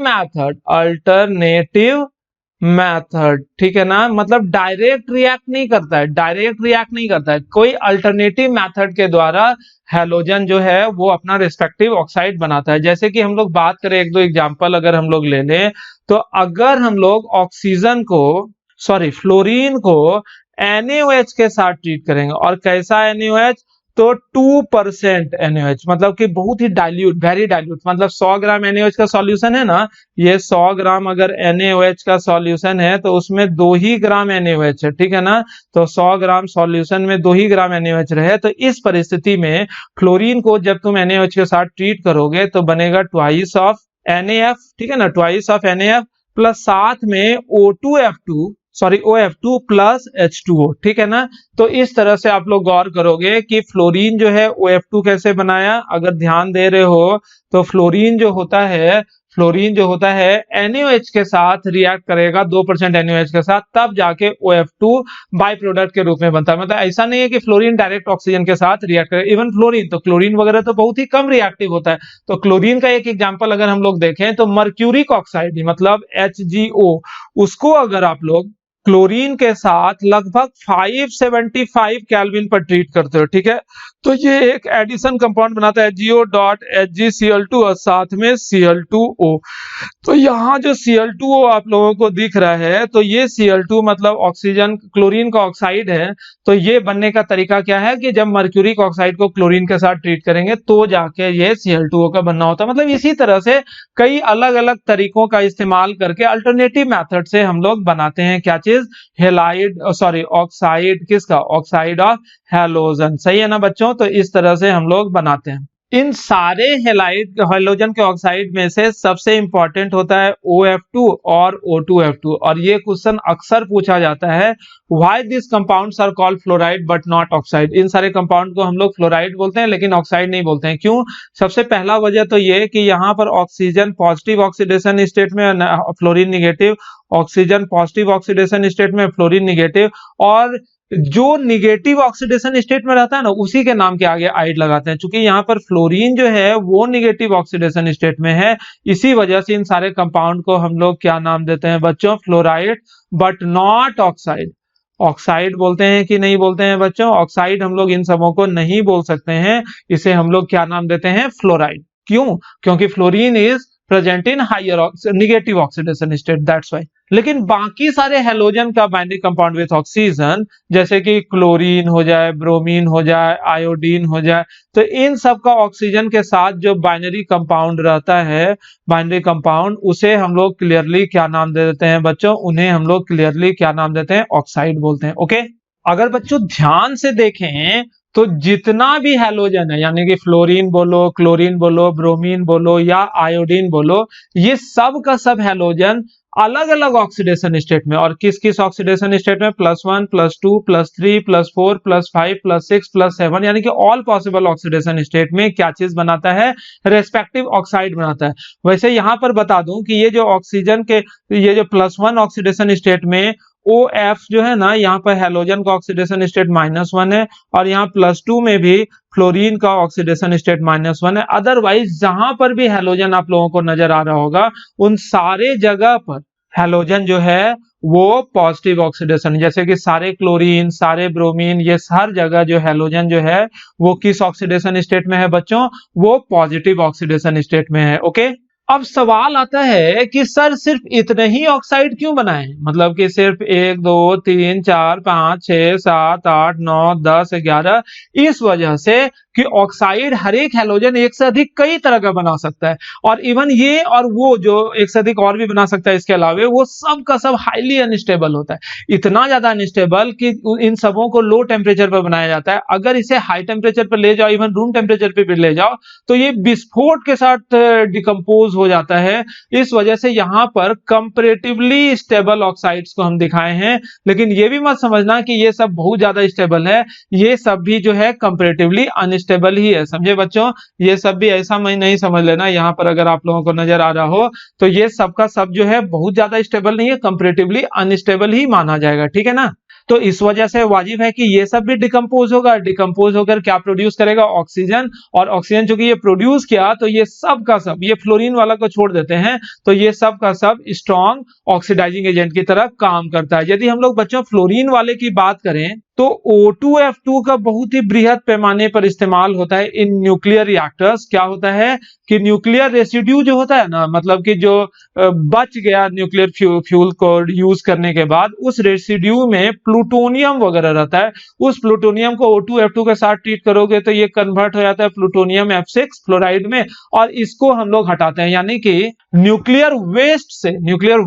मेथड, ठीक है ना, मतलब डायरेक्ट रिएक्ट नहीं करता है, डायरेक्ट रिएक्ट नहीं करता है, कोई अल्टरनेटिव मेथड के द्वारा हैलोजन जो है वो अपना रिस्पेक्टिव ऑक्साइड बनाता है। जैसे कि हम लोग बात करें, एक दो एग्जांपल अगर हम लोग ले लें, तो अगर हम लोग ऑक्सीजन को फ्लोरीन को NaOH के साथ ट्रीट करेंगे, और कैसा NaOH, तो 2% NaOH, मतलब कि बहुत ही डाइल्यूट, वेरी डाइल्यूट, मतलब 100 ग्राम NaOH का सॉल्यूशन है ना, ये 100 ग्राम अगर NaOH का सॉल्यूशन है तो उसमें 2 ही ग्राम NaOH है, ठीक है ना। तो 100 ग्राम सॉल्यूशन में 2 ही ग्राम NaOH रहे, तो इस परिस्थिति में फ्लोरीन को जब तुम NaOH के साथ ट्रीट करोगे तो बनेगा ट्वाइस ऑफ NaF, ठीक है ना, ट्वाइस ऑफ NaF प्लस साथ में OF2 प्लस H2O, ठीक है ना। तो इस तरह से आप लोग गौर करोगे कि फ्लोरीन जो है OF2 कैसे बनाया, अगर ध्यान दे रहे हो तो फ्लोरीन जो होता है NaOH के साथ रिएक्ट करेगा 2% NaOH के साथ, तब जाके OF2 बाई प्रोडक्ट के रूप में बनता है। मतलब ऐसा नहीं है कि फ्लोरीन डायरेक्ट ऑक्सीजन के साथ रिएक्ट करे, इवन क्लोरीन वगैरह तो बहुत ही कम रिएक्टिव होता है। तो क्लोरीन का एक एग्जांपल अगर हम लोग देखें तो मर्क्यूरिक ऑक्साइड, मतलब HgO, उसको अगर आप लोग क्लोरीन के साथ लगभग 575 केल्विन पर ट्रीट करते हो, ठीक है। तो ये एक एडिशन कंपाउंड बनाता है GO.HgCl2 और साथ में Cl2O। तो यहाँ जो Cl2O आप लोगों को दिख रहा है, तो ये Cl2 मतलब ऑक्सीजन क्लोरीन का ऑक्साइड है। तो ये बनने का तरीका क्या है कि जब मर्क्यूरिक ऑक्साइड को क्लोरीन के साथ ट्रीट करेंगे तो जाके ये Cl2O का बनना होता है। मतलब इसी तरह से कई अलग अलग तरीकों का इस्तेमाल करके अल्टरनेटिव मेथड से हम लोग बनाते हैं क्या चीज, हेलाइड सॉरी ऑक्साइड, किसका, ऑक्साइड ऑफ हैलोजन। सही है ना बच्चों। तो इस तरह से हम लोग बनाते हैं। इन सारे हेलाइड हैलोजन के ऑक्साइड में से सबसे इंपॉर्टेंट होता है OF2 और O2F2। और ये क्वेश्चन अक्सर पूछा जाता है, why this compounds are called fluoride but not oxide. इन सारे कंपाउंड को हम लोग फ्लोराइड बोलते हैं लेकिन ऑक्साइड नहीं बोलते हैं, क्यों। सबसे पहला वजह तो ये कि यहाँ पर ऑक्सीजन पॉजिटिव ऑक्सीडेशन स्टेट में, fluorine negative, oxygen positive oxidation state में, फ्लोरीन निगेटिव, और जो निगेटिव ऑक्सीडेशन स्टेट में रहता है ना उसी के नाम के आगे आइड लगाते हैं। चूंकि यहाँ पर फ्लोरीन जो है वो निगेटिव ऑक्सीडेशन स्टेट में है, इसी वजह से इन सारे कंपाउंड को हम लोग क्या नाम देते हैं बच्चों, fluoride but not oxide. Oxide बोलते हैं कि नहीं बोलते हैं बच्चों, ऑक्साइड हम लोग इन सबों को नहीं बोल सकते हैं, इसे हम लोग क्या नाम देते हैं, फ्लोराइड। क्यों, क्योंकि fluorine is present in higher negative oxidation state, that's why. लेकिन बाकी सारे हैलोजन का बाइंडिंग कंपाउंड विथ ऑक्सीजन, जैसे कि क्लोरीन हो जाए, ब्रोमीन हो जाए, आयोडीन हो जाए, तो इन सब का ऑक्सीजन के साथ जो बाइनरी कंपाउंड रहता है, बाइनरी कंपाउंड, उसे हम लोग क्लियरली क्या नाम दे देते हैं बच्चों, उन्हें हम लोग क्लियरली क्या नाम देते हैं, ऑक्साइड बोलते हैं। ओके, अगर बच्चों ध्यान से देखें तो जितना भी हैलोजन है, यानी कि फ्लोरीन बोलो, क्लोरीन बोलो, ब्रोमीन बोलो या आयोडीन बोलो, ये सब का सब हैलोजन अलग अलग ऑक्सीडेशन स्टेट में, और किस किस ऑक्सीडेशन स्टेट में, +1 +2 +3 +4 +5 +6 +7, यानी कि ऑल पॉसिबल ऑक्सीडेशन स्टेट में क्या चीज बनाता है, रेस्पेक्टिव ऑक्साइड बनाता है। वैसे यहां पर बता दूं कि ये जो ऑक्सीजन के, ये जो +1 ऑक्सीडेशन स्टेट में OF जो है ना, यहाँ पर हैलोजन का ऑक्सीडेशन स्टेट -1 है, और यहाँ +2 में भी फ्लोरीन का ऑक्सीडेशन स्टेट -1 है। अदरवाइज जहां पर भी हैलोजन आप लोगों को नजर आ रहा होगा, उन सारे जगह पर हैलोजन जो है वो पॉजिटिव ऑक्सीडेशन, जैसे कि सारे क्लोरीन, सारे ब्रोमीन, ये हर जगह जो हैलोजन जो है वो किस ऑक्सीडेशन स्टेट में है बच्चों, वो पॉजिटिव ऑक्सीडेशन स्टेट में है। ओके, अब सवाल आता है कि सर सिर्फ इतने ही ऑक्साइड क्यों बनाए, मतलब कि सिर्फ 1 2 3 4 5 6 7 8 9 10 11, इस वजह से कि ऑक्साइड हर एक हैलोजन एक से अधिक कई तरह का बना सकता है, और इवन ये और वो जो एक से अधिक और भी बना सकता है, इसके अलावा वो सब का सब हाईली अनस्टेबल होता है, इतना ज्यादा अनस्टेबल कि इन सबों को लो टेम्परेचर पर बनाया जाता है। अगर इसे हाई टेम्परेचर पर ले जाओ, इवन रूम टेम्परेचर पे भी ले जाओ, तो ये विस्फोट के साथ डिकम्पोज हो जाता है। इस वजह से यहां पर कंपैरेटिवली स्टेबल ऑक्साइड्स को हम दिखाए हैं, लेकिन ये भी मत समझना कि ये सब बहुत ज्यादा स्टेबल है, ये सब भी जो है कंपैरेटिवली अनस्टेबल ही है, समझे बच्चों। ये सब भी ऐसा मैं नहीं समझ लेना, यहां पर अगर आप लोगों को नजर आ रहा हो तो ये सब का सब जो है बहुत ज्यादा स्टेबल नहीं है, कंपैरेटिवली अनस्टेबल ही माना जाएगा, ठीक है ना। तो इस वजह से वाजिब है कि ये सब भी डिकम्पोज होगा, डिकम्पोज होकर क्या प्रोड्यूस करेगा, ऑक्सीजन, और ऑक्सीजन चूंकि ये प्रोड्यूस किया तो ये सब का सब, ये फ्लोरीन वाला को छोड़ देते हैं, तो ये सब का सब स्ट्रॉन्ग ऑक्सीडाइजिंग एजेंट की तरह काम करता है। यदि हम लोग बच्चों फ्लोरीन वाले की बात करें तो O2F2 का बहुत ही बृहद पैमाने पर इस्तेमाल होता है इन न्यूक्लियर रिएक्टर्स। क्या होता है कि न्यूक्लियर रेसिड्यू जो होता है ना, मतलब कि जो बच गया न्यूक्लियर फ्यूल को यूज करने के बाद, उस रेसिड्यू में प्लूटोनियम वगैरह रहता है, उस प्लूटोनियम को O2F2 के साथ ट्रीट करोगे तो ये कन्वर्ट हो जाता है प्लूटोनियम F6 फ्लोराइड में, और इसको हम लोग हटाते हैं, यानी कि न्यूक्लियर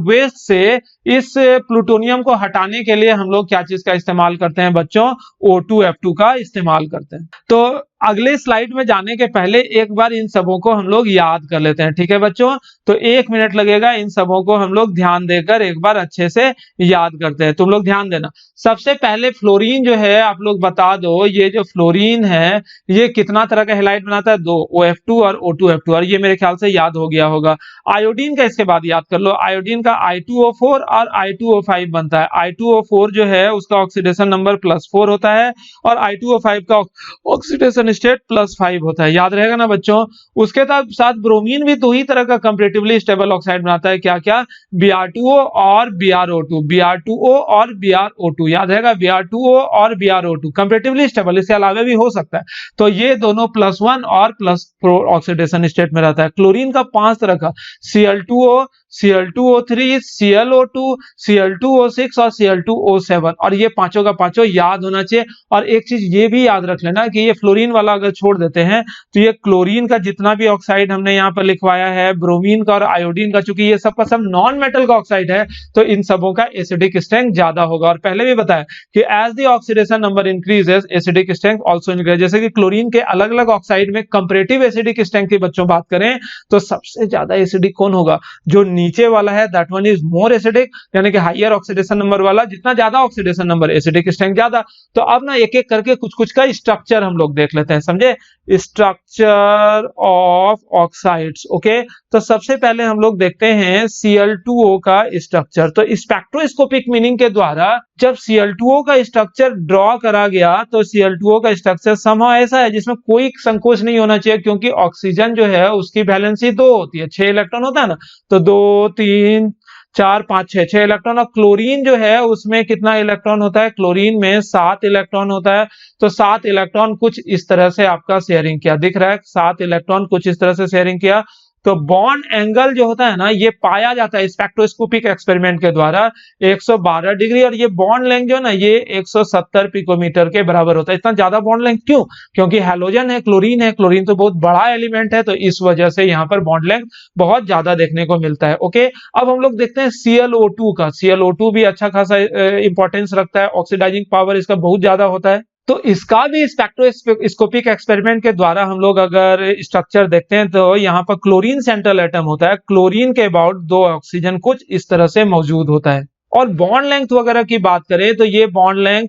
वेस्ट से इस प्लूटोनियम को हटाने के लिए हम लोग क्या चीज का इस्तेमाल करते हैं बच्चों, O2F2 का इस्तेमाल करते हैं। तो अगले स्लाइड में जाने के पहले एक बार इन सबों को हम लोग याद कर लेते हैं, ठीक है बच्चों। तो 1 मिनट लगेगा, इन सबों को हम लोग ध्यान देकर एक बार अच्छे से याद करते हैं। तुम लोग ध्यान देना। सबसे पहले फ्लोरीन जो है, आप लोग बता दो, ये जो फ्लोरीन है ये कितना तरह का हैलाइड बनाता है, 2, OF2 और O2F2, और ये मेरे ख्याल से याद हो गया होगा। आयोडीन का इसके बाद याद कर लो, आयोडीन का I2O4 और I2O5 बनता है। I2O4 जो है उसका ऑक्सीडेशन नंबर +4 होता है, और I2O5 का ऑक्सीडेशन ऑक्सीडेशन स्टेट +5 होता है, याद रहेगा ना बच्चों। उसके साथ ब्रोमीन भी दो ही तरह का कंपैरेटिवली स्टेबल ऑक्साइड बनाता है, क्या क्या, Br2O और Bro2, Br2O और Bro2, याद रहेगा, Br2O और Bro2 कंपैरेटिवली स्टेबल, इसके अलावा भी हो सकता है। तो ये दोनों +1 और +4 ऑक्सीडेशन स्टेट में रहता है। क्लोरीन का 5 तरह का, Cl2O, Cl2O3, ClO2, Cl2O6 और Cl2O7, और ये पांचों का पांचों याद होना चाहिए। और एक चीज ये भी याद रख लेना कि ये फ्लोरीन वाला अगर छोड़ देते हैं तो ये क्लोरीन का जितना भी ऑक्साइड हमने यहाँ पर लिखवाया है, ब्रोमीन का और आयोडीन का, चूंकि ये सब का सब नॉन मेटल का ऑक्साइड है, तो इन सबों का एसिडिक स्ट्रेंथ ज्यादा होगा। और पहले भी बताया कि as the oxidation number increases acidic strength also increase. जैसे कि क्लोरीन के अलग अलग ऑक्साइड में कंपैरेटिव एसिडिक स्ट्रेंथ की बच्चों बात करें तो सबसे ज्यादा एसिडिक कौन होगा, जो नीचे वाला है, that one is more acidic, यानी कि हायर ऑक्सीडेशन नंबर वाला, जितना ज्यादा ऑक्सीडेशन नंबर एसिडिक स्ट्रेंथ ज्यादा। तो अब ना एक एक करके कुछ कुछ का स्ट्रक्चर हम लोग देख लेते हैं, समझे, स्ट्रक्चर ऑफ ऑक्साइड्स। ओके, तो सबसे पहले हम लोग देखते हैं Cl2O का स्ट्रक्चर। तो स्पेक्ट्रोस्कोपिक मीनिंग के द्वारा जब Cl2O का स्ट्रक्चर ड्रॉ करा गया तो Cl2O का स्ट्रक्चर समहाउ ऐसा है जिसमें कोई संकोच नहीं होना चाहिए, क्योंकि ऑक्सीजन जो है उसकी वैलेंसी 2 होती है, 6 इलेक्ट्रॉन होता है ना, तो 2 3 4 5 6 इलेक्ट्रॉन। और क्लोरीन जो है उसमें कितना इलेक्ट्रॉन होता है, क्लोरीन में 7 इलेक्ट्रॉन होता है। तो 7 इलेक्ट्रॉन कुछ इस तरह से आपका शेयरिंग किया, दिख रहा है, 7 इलेक्ट्रॉन कुछ इस तरह से शेयरिंग किया। तो बॉन्ड एंगल जो होता है ना, ये पाया जाता है स्पेक्ट्रोस्कोपिक एक्सपेरिमेंट के द्वारा 112 डिग्री, और ये बॉन्ड लेंथ जो है ना ये 170 पिकोमीटर के बराबर होता है। इतना ज्यादा बॉन्ड लेंथ क्यों, क्योंकि हैलोजन है, क्लोरीन तो बहुत बड़ा एलिमेंट है, तो इस वजह से यहाँ पर बॉन्ड लेंथ बहुत ज्यादा देखने को मिलता है। ओके, अब हम लोग देखते हैं ClO2 का। ClO2 भी अच्छा खासा इंपॉर्टेंस रखता है, ऑक्सीडाइजिंग पावर इसका बहुत ज्यादा होता है। तो इसका भी स्पेक्ट्रोस्कोपिक एक्सपेरिमेंट के द्वारा हम लोग अगर स्ट्रक्चर देखते हैं तो यहाँ पर क्लोरीन सेंट्रल एटम होता है, क्लोरीन के अबाउट 2 ऑक्सीजन कुछ इस तरह से मौजूद होता है। और बॉन्ड लेंथ वगैरह की बात करें तो ये बॉन्ड लेंथ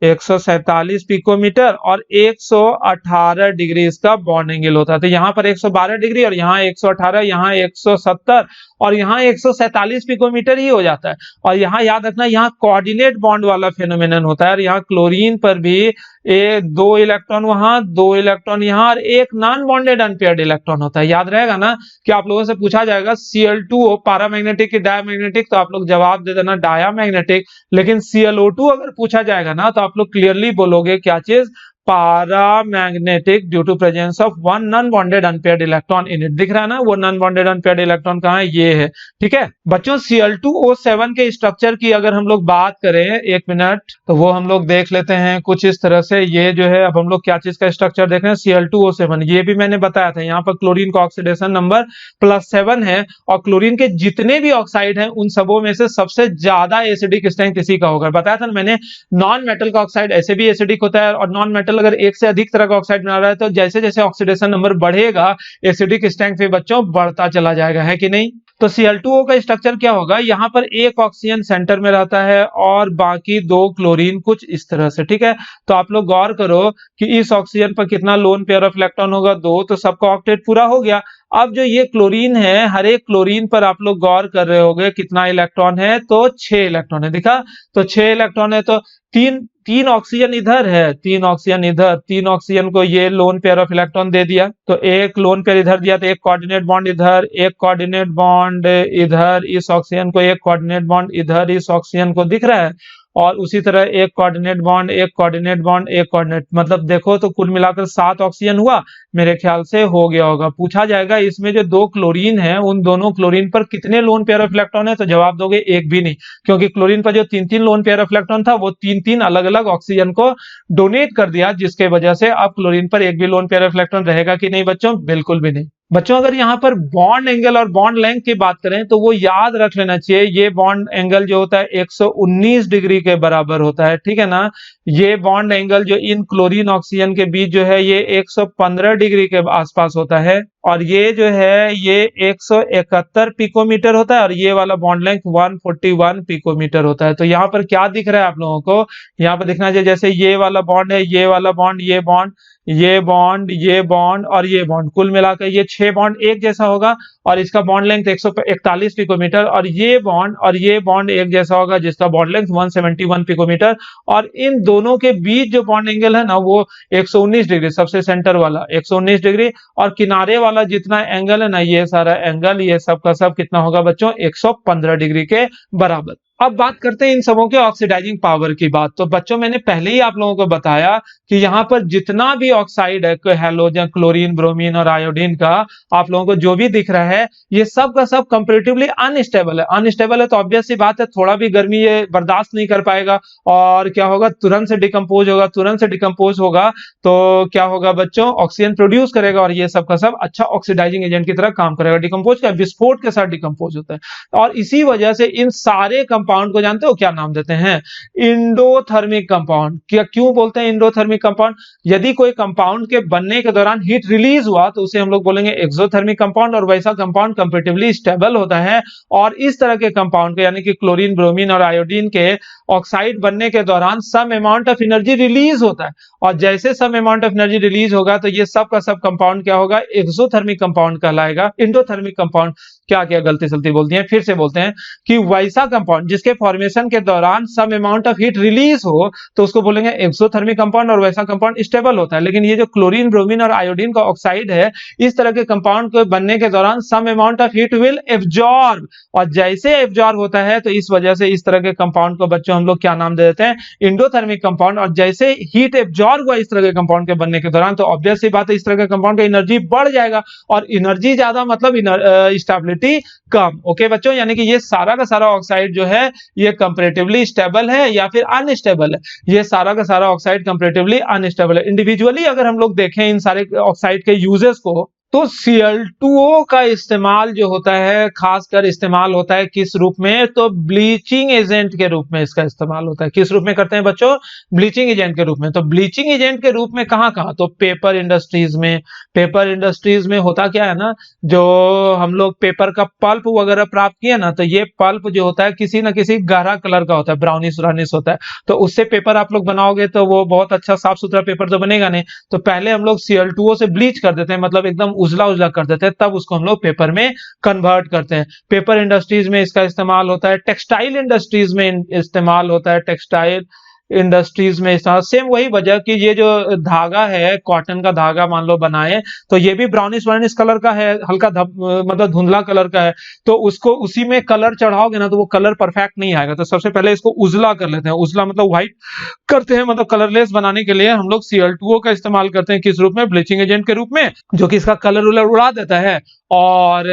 147 पिकोमीटर और 118 डिग्री इसका बॉन्ड एंगल होता है। तो यहाँ पर 112 डिग्री और यहाँ 118, यहाँ 170 और यहाँ 147 पिकोमीटर ही हो जाता है। और यहाँ याद रखना, यहाँ कोऑर्डिनेट बॉन्ड वाला फेनोमेनन होता है, और यहाँ क्लोरीन पर भी 2 इलेक्ट्रॉन वहां, 2 इलेक्ट्रॉन यहाँ, और एक नॉन बॉन्डेड अनपेयर्ड इलेक्ट्रॉन होता है। याद रहेगा ना कि आप लोगों से पूछा जाएगा Cl2O पैरामैग्नेटिक की डायमैग्नेटिक, तो आप लोग जवाब दे देना डायमैग्नेटिक। लेकिन ClO2 अगर पूछा जाएगा ना तो आप लोग क्लियरली बोलोगे क्या चीज, paramagnetic, due to presence of one non bonded unpaired electron in it. दिख रहा है ना वो नॉन बॉन्डेड अनपेयर्ड इलेक्ट्रॉन कहाँ है, ये है। ठीक है बच्चों, Cl2O7 के स्ट्रक्चर की अगर हम लोग बात करें, एक मिनट, तो वो हम लोग देख लेते हैं कुछ इस तरह से। ये जो है, अब हम लोग क्या चीज का स्ट्रक्चर देख रहे हैं, Cl2O7, ये भी मैंने बताया था, यहाँ पर क्लोरीन का ऑक्सीडेशन नंबर +7 है, और क्लोरीन के जितने भी ऑक्साइड हैं उन सबों में से सबसे ज्यादा एसिडिक स्ट्रेंथ इसी का होगा। बताया था ना मैंने, नॉन मेटल का ऑक्साइड ऐसे भी एसिडिक होता है, और नॉन मेटल अगर एक से अधिक तरह का ऑक्साइड बना रहा है तो जैसे जैसे ऑक्सीडेशन नंबर बढ़ेगा एसिडिक स्ट्रेंथ भी बच्चों बढ़ता चला जाएगा, है कि नहीं। तो Cl2O का स्ट्रक्चर क्या होगा, यहाँ पर एक ऑक्सीजन सेंटर में रहता है और बाकी 2 क्लोरीन कुछ इस तरह से। ठीक है, तो आप लोग गौर करो कि इस ऑक्सीजन पर कितना लोन पेयर ऑफ इलेक्ट्रॉन होगा, 2, तो सबका ऑक्टेट पूरा हो गया। अब जो ये क्लोरीन है, हर एक क्लोरीन पर आप लोग गौर कर रहे होंगे कितना इलेक्ट्रॉन है, तो 6 इलेक्ट्रॉन है, दिखा, तो 6 इलेक्ट्रॉन है, तो तीन ऑक्सीजन इधर है, 3 ऑक्सीजन इधर, 3 ऑक्सीजन को ये लोन पेयर ऑफ इलेक्ट्रॉन दे दिया, तो एक लोन पेयर इधर दिया, तो एक कोऑर्डिनेट बॉन्ड इधर, एक कोऑर्डिनेट बॉन्ड इधर, इस ऑक्सीजन को एक कोऑर्डिनेट बॉन्ड इधर, इस ऑक्सीजन को, दिख रहा है। और उसी तरह एक कोऑर्डिनेट बॉन्ड, एक कोऑर्डिनेट बॉन्ड, एक कोऑर्डिनेट, मतलब देखो तो कुल मिलाकर 7 ऑक्सीजन हुआ, मेरे ख्याल से हो गया होगा। पूछा जाएगा इसमें जो 2 क्लोरीन है उन दोनों क्लोरीन पर कितने लोन पेयर ऑफ इलेक्ट्रॉन है, तो जवाब दोगे एक भी नहीं, क्योंकि क्लोरीन पर जो 3 लोन पेयर ऑफ इलेक्ट्रॉन था वो 3 अलग अलग ऑक्सीजन को डोनेट कर दिया, जिसके वजह से अब क्लोरीन पर एक भी लोन पेयर ऑफ इलेक्ट्रॉन रहेगा कि नहीं बच्चों, बिल्कुल भी नहीं। बच्चों अगर यहाँ पर बॉन्ड एंगल और बॉन्ड लेंथ की बात करें तो वो याद रख लेना चाहिए, ये बॉन्ड एंगल जो होता है 119 डिग्री के बराबर होता है। ठीक है ना, ये बॉन्ड एंगल जो इन क्लोरीन ऑक्सीजन के बीच जो है ये 115 डिग्री के आसपास होता है। और ये जो है ये 171 पिकोमीटर होता है और ये वाला बॉन्ड लेंथ 141 पिकोमीटर होता है। तो यहाँ पर क्या दिख रहा है आप लोगों को, यहाँ पर दिखना चाहिए जैसे ये वाला बॉन्ड है, ये वाला बॉन्ड, ये बॉन्ड, ये बॉन्ड, ये बॉन्ड और ये बॉन्ड, कुल मिलाकर ये 6 बॉन्ड एक जैसा होगा और इसका बॉन्ड लेंथ 141 पिकोमीटर, और ये बॉन्ड एक जैसा होगा जिसका बॉन्ड लेंथ 171 पिकोमीटर, और इन दोनों के बीच जो बॉन्ड एंगल है ना वो 119 डिग्री, सबसे सेंटर वाला 119 डिग्री, और किनारे वाला जितना एंगल है ना ये सारा एंगल, ये सब का सब कितना होगा बच्चों, 115 डिग्री के बराबर। अब बात करते हैं इन सबों के ऑक्सीडाइजिंग पावर की बात। तो बच्चों मैंने पहले ही आप लोगों को बताया कि यहाँ पर जितना भी ऑक्साइड है, हैलोजन, क्लोरीन, ब्रोमीन और आयोडीन का, आप लोगों को जो भी दिख रहा है ये सब का सब कंपैरेटिवली अनस्टेबल है। अनस्टेबल है तो ऑब्वियस सी बात है थोड़ा भी गर्मी ये बर्दाश्त नहीं कर पाएगा और क्या होगा, तुरंत से डिकम्पोज होगा। तुरंत से डिकम्पोज होगा तो क्या होगा बच्चों, ऑक्सीजन प्रोड्यूस करेगा और ये सब का सब अच्छा ऑक्सीडाइजिंग एजेंट की तरह काम करेगा। डिकम्पोज का विस्फोट के साथ डिकम्पोज होता है और इसी वजह से इन सारे कंपाउंड को जानते हो क्या नाम देते हैं, इंडोथर्मिक कंपाउंड। क्या क्यों बोलते हैं इंडोथर्मिक कंपाउंड? यदि कोई कंपाउंड के बनने के दौरान हीट रिलीज हुआ तो उसे हम लोग बोलेंगे एक्सोथर्मिक कंपाउंड, और वैसा कंपाउंड कंपैरेटिवली स्टेबल होता है। और इस तरह के कंपाउंड के यानी कि क्लोरीन, ब्रोमीन और आयोडीन के ऑक्साइड बनने के दौरान some amount of energy release होता है, और जैसे some amount of energy release होगा तो ये सब का सब कंपाउंड क्या होगा, एक्सोथर्मिक कंपाउंड कहलाएगा। इंडोथर्मिक कंपाउंड क्या क्या गलती सलती बोलती हैं, फिर से बोलते हैं कि वैसा कंपाउंड जिसके फॉर्मेशन के दौरान some amount of heat release हो तो उसको बोलेंगे एक्सोथर्मिक कंपाउंड, और वैसा कंपाउंड स्टेबल होता है। लेकिन ये जो क्लोरीन, ब्रोमीन और आयोडीन का ऑक्साइड है, इस तरह के कंपाउंड के बनने के दौरान some amount of heat will absorb, और जैसे एब्जॉर्ब होता है तो इस वजह से इस तरह के कंपाउंड को बच्चों हम लोग क्या नाम दे देते हैं, इंडोथर्मिक कंपाउंड। और जैसे हीट एब्जॉर्ब हुआ इस तरह के कंपाउंड के बनने के दौरान तो ऑब्वियस सी बात है इस तरह के कंपाउंड का एनर्जी बढ़ जाएगा, और एनर्जी ज्यादा मतलब स्टेबिलिटी कम। ओके बच्चों, यानी कि ये सारा का सारा ऑक्साइड जो है ये कंपैरेटिवली स्टेबल है या फिर अनस्टेबल है, ये सारा का सारा ऑक्साइड कंपैरेटिवली अनस्टेबल है। इंडिविजुअली अगर हम लोग देखें इन सारे ऑक्साइड के यूजेस को तो Cl2O का इस्तेमाल जो होता है खासकर इस्तेमाल होता है किस रूप में, तो ब्लीचिंग एजेंट के रूप में इसका इस्तेमाल होता है। किस रूप में करते हैं बच्चों, ब्लीचिंग एजेंट के रूप में। तो ब्लीचिंग एजेंट के रूप में कहां कहां, तो पेपर इंडस्ट्रीज में। पेपर इंडस्ट्रीज में होता क्या है ना, जो हम लोग पेपर का पल्प वगैरह प्राप्त किया ना, तो ये पल्प जो होता है किसी ना किसी गहरा कलर का होता है, ब्राउनिश ब्राउनिश होता है। तो उससे पेपर आप लोग बनाओगे तो वो बहुत अच्छा साफ सुथरा पेपर तो बनेगा नहीं। तो पहले हम लोग Cl2O से ब्लीच कर देते हैं, मतलब एकदम उजला उजला कर देते हैं, तब उसको हम लोग पेपर में कन्वर्ट करते हैं। पेपर इंडस्ट्रीज में इसका इस्तेमाल होता है, टेक्सटाइल इंडस्ट्रीज में इस्तेमाल होता है, टेक्सटाइल इंडस्ट्रीज में इस्तेमाल। सेम वही वजह कि ये जो धागा है, कॉटन का धागा मान लो बनाए तो ये भी ब्राउनिश ब्राउनिश कलर का है, हल्का मतलब धुंधला कलर का है। तो उसको उसी में कलर चढ़ाओगे ना तो वो कलर परफेक्ट नहीं आएगा। तो सबसे पहले इसको उजला कर लेते हैं, उजला मतलब व्हाइट करते हैं, मतलब कलरलेस बनाने के लिए हम लोग Cl2O का इस्तेमाल करते हैं। किस रूप में, ब्लीचिंग एजेंट के रूप में, जो कि इसका कलर उड़ा देता है और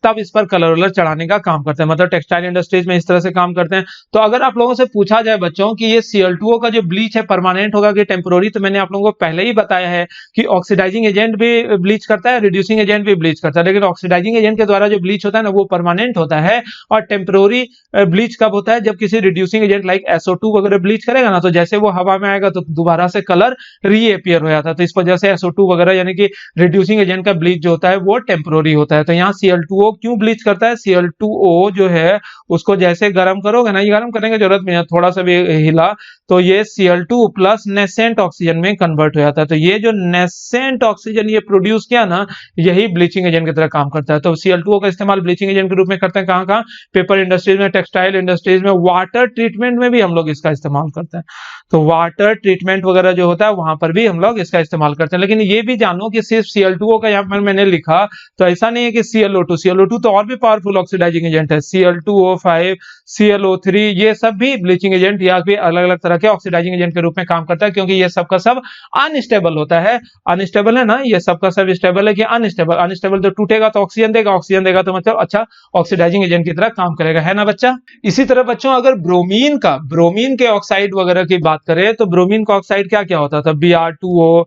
तब इस पर कलर वलर चढ़ाने का काम करते हैं। मतलब टेक्सटाइल इंडस्ट्रीज में इस तरह से काम करते हैं। तो अगर आप लोगों से पूछा जाए बच्चों कि ये Cl2O का जो ब्लीच है परमानेंट होगा कि टेम्पोररी, तो मैंने आप लोगों को पहले ही बताया है कि ऑक्सीडाइजिंग एजेंट भी ब्लीच करता है, रिड्यूसिंग एजेंट भी ब्लीच करता है। लेकिन ऑक्सीडाइजिंग एजेंट के द्वारा जो ब्लीच होता है ना वो परमानेंट होता है, और टेम्पोररी ब्लीच कब होता है, जब किसी रिड्यूसिंग एजेंट लाइक SO2 वगैरह ब्लीच करेगा ना तो जैसे वो हवा में आएगा तो दोबारा से कलर रीअपियर हो जाता है। तो इस वजह से SO2 वगैरह यानी कि रिड्यूसिंग एजेंट का ब्लीच जो होता है वो टेम्पोररी होता है। तो यहाँ Cl2O क्यों ब्लीच करता है, Cl2O जो है उसको जैसे गर्म करोगे ना, ये गर्म करने की जरूरत नहीं है, थोड़ा सा भी हिला तो ये Cl2 प्लस नेसेंट ऑक्सीजन में कन्वर्ट हो जाता है। तो ये जो नेसेंट ऑक्सीजन ये प्रोड्यूस किया ना, यही ब्लीचिंग एजेंट की तरह काम करता है। तो Cl2O का इस्तेमाल ब्लीचिंग एजेंट के रूप में करते हैं कहां कहां, पेपर इंडस्ट्रीज में, टेक्सटाइल इंडस्ट्रीज में, वाटर ट्रीटमेंट में भी हम लोग इसका इस्तेमाल करते हैं। तो वाटर ट्रीटमेंट वगैरह जो होता है वहां पर भी हम लोग इसका इस्तेमाल करते हैं। लेकिन ये भी जानो कि सिर्फ Cl2O का यहाँ पर मैंने लिखा तो ऐसा नहीं है कि ClO2 तो और भी पावरफुल ऑक्सीडाइजिंग एजेंट है, Cl2O5, ClO3 ये सब भी ब्लीचिंग एजेंट या फिर अलग अलग तरह के ऑक्सीडाइजिंग एजेंट के रूप में काम करता है, क्योंकि ये सब का सब अनस्टेबल होता है। अनस्टेबल है ना, ये सब का सब स्टेबल है कि अनस्टेबल, अनस्टेबल तो टूटेगा तो ऑक्सीजन देगा, ऑक्सीजन देगा तो मतलब अच्छा ऑक्सीडाइजिंग एजेंट की तरह काम करेगा, है ना बच्चा। इसी तरह बच्चों अगर ब्रोमीन के ऑक्साइड वगैरह की बात करें तो ब्रोमीन का ऑक्साइड क्या क्या होता था, Br2O,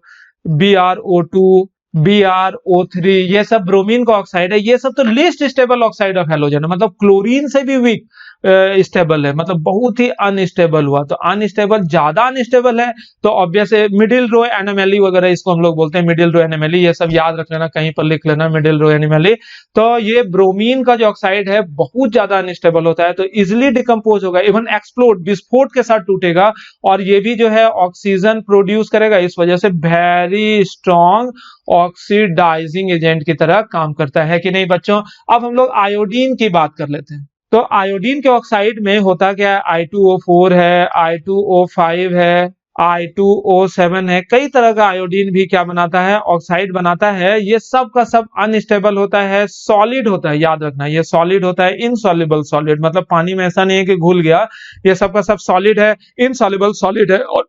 BrO2, BrO3 ये सब ब्रोमीन का ऑक्साइड है। ये सब तो least stable oxide of halogen है, मतलब क्लोरीन से भी वीक, स्टेबल है, मतलब बहुत ही अनस्टेबल हुआ। तो अनस्टेबल, ज्यादा अनस्टेबल है तो ऑब्वियस है मिडिल रो एनोमली वगैरह इसको हम लोग बोलते हैं, मिडिल रो एनोमली, ये सब याद रख लेना, कहीं पर लिख लेना मिडिल रो एनोमली। तो ये ब्रोमीन का जो ऑक्साइड है बहुत ज्यादा अनस्टेबल होता है, तो इजिली डिकम्पोज होगा, इवन एक्सप्लोड, विस्फोट के साथ टूटेगा, और ये भी जो है ऑक्सीजन प्रोड्यूस करेगा, इस वजह से वेरी स्ट्रॉन्ग ऑक्सीडाइजिंग एजेंट की तरह काम करता है कि नहीं बच्चों। अब हम लोग आयोडीन की बात कर लेते हैं। तो आयोडीन के ऑक्साइड में होता क्या है, I2O4 है, I2O5 है, I2O7 है, कई तरह का आयोडीन भी क्या बनाता है, ऑक्साइड बनाता है। ये सब का सब अनस्टेबल होता है, सॉलिड होता है, याद रखना ये सॉलिड होता है, इनसॉल्युबल सॉलिड, मतलब पानी में ऐसा नहीं है कि घुल गया, ये सब का सब सॉलिड है, इनसॉल्युबल सॉलिड है। और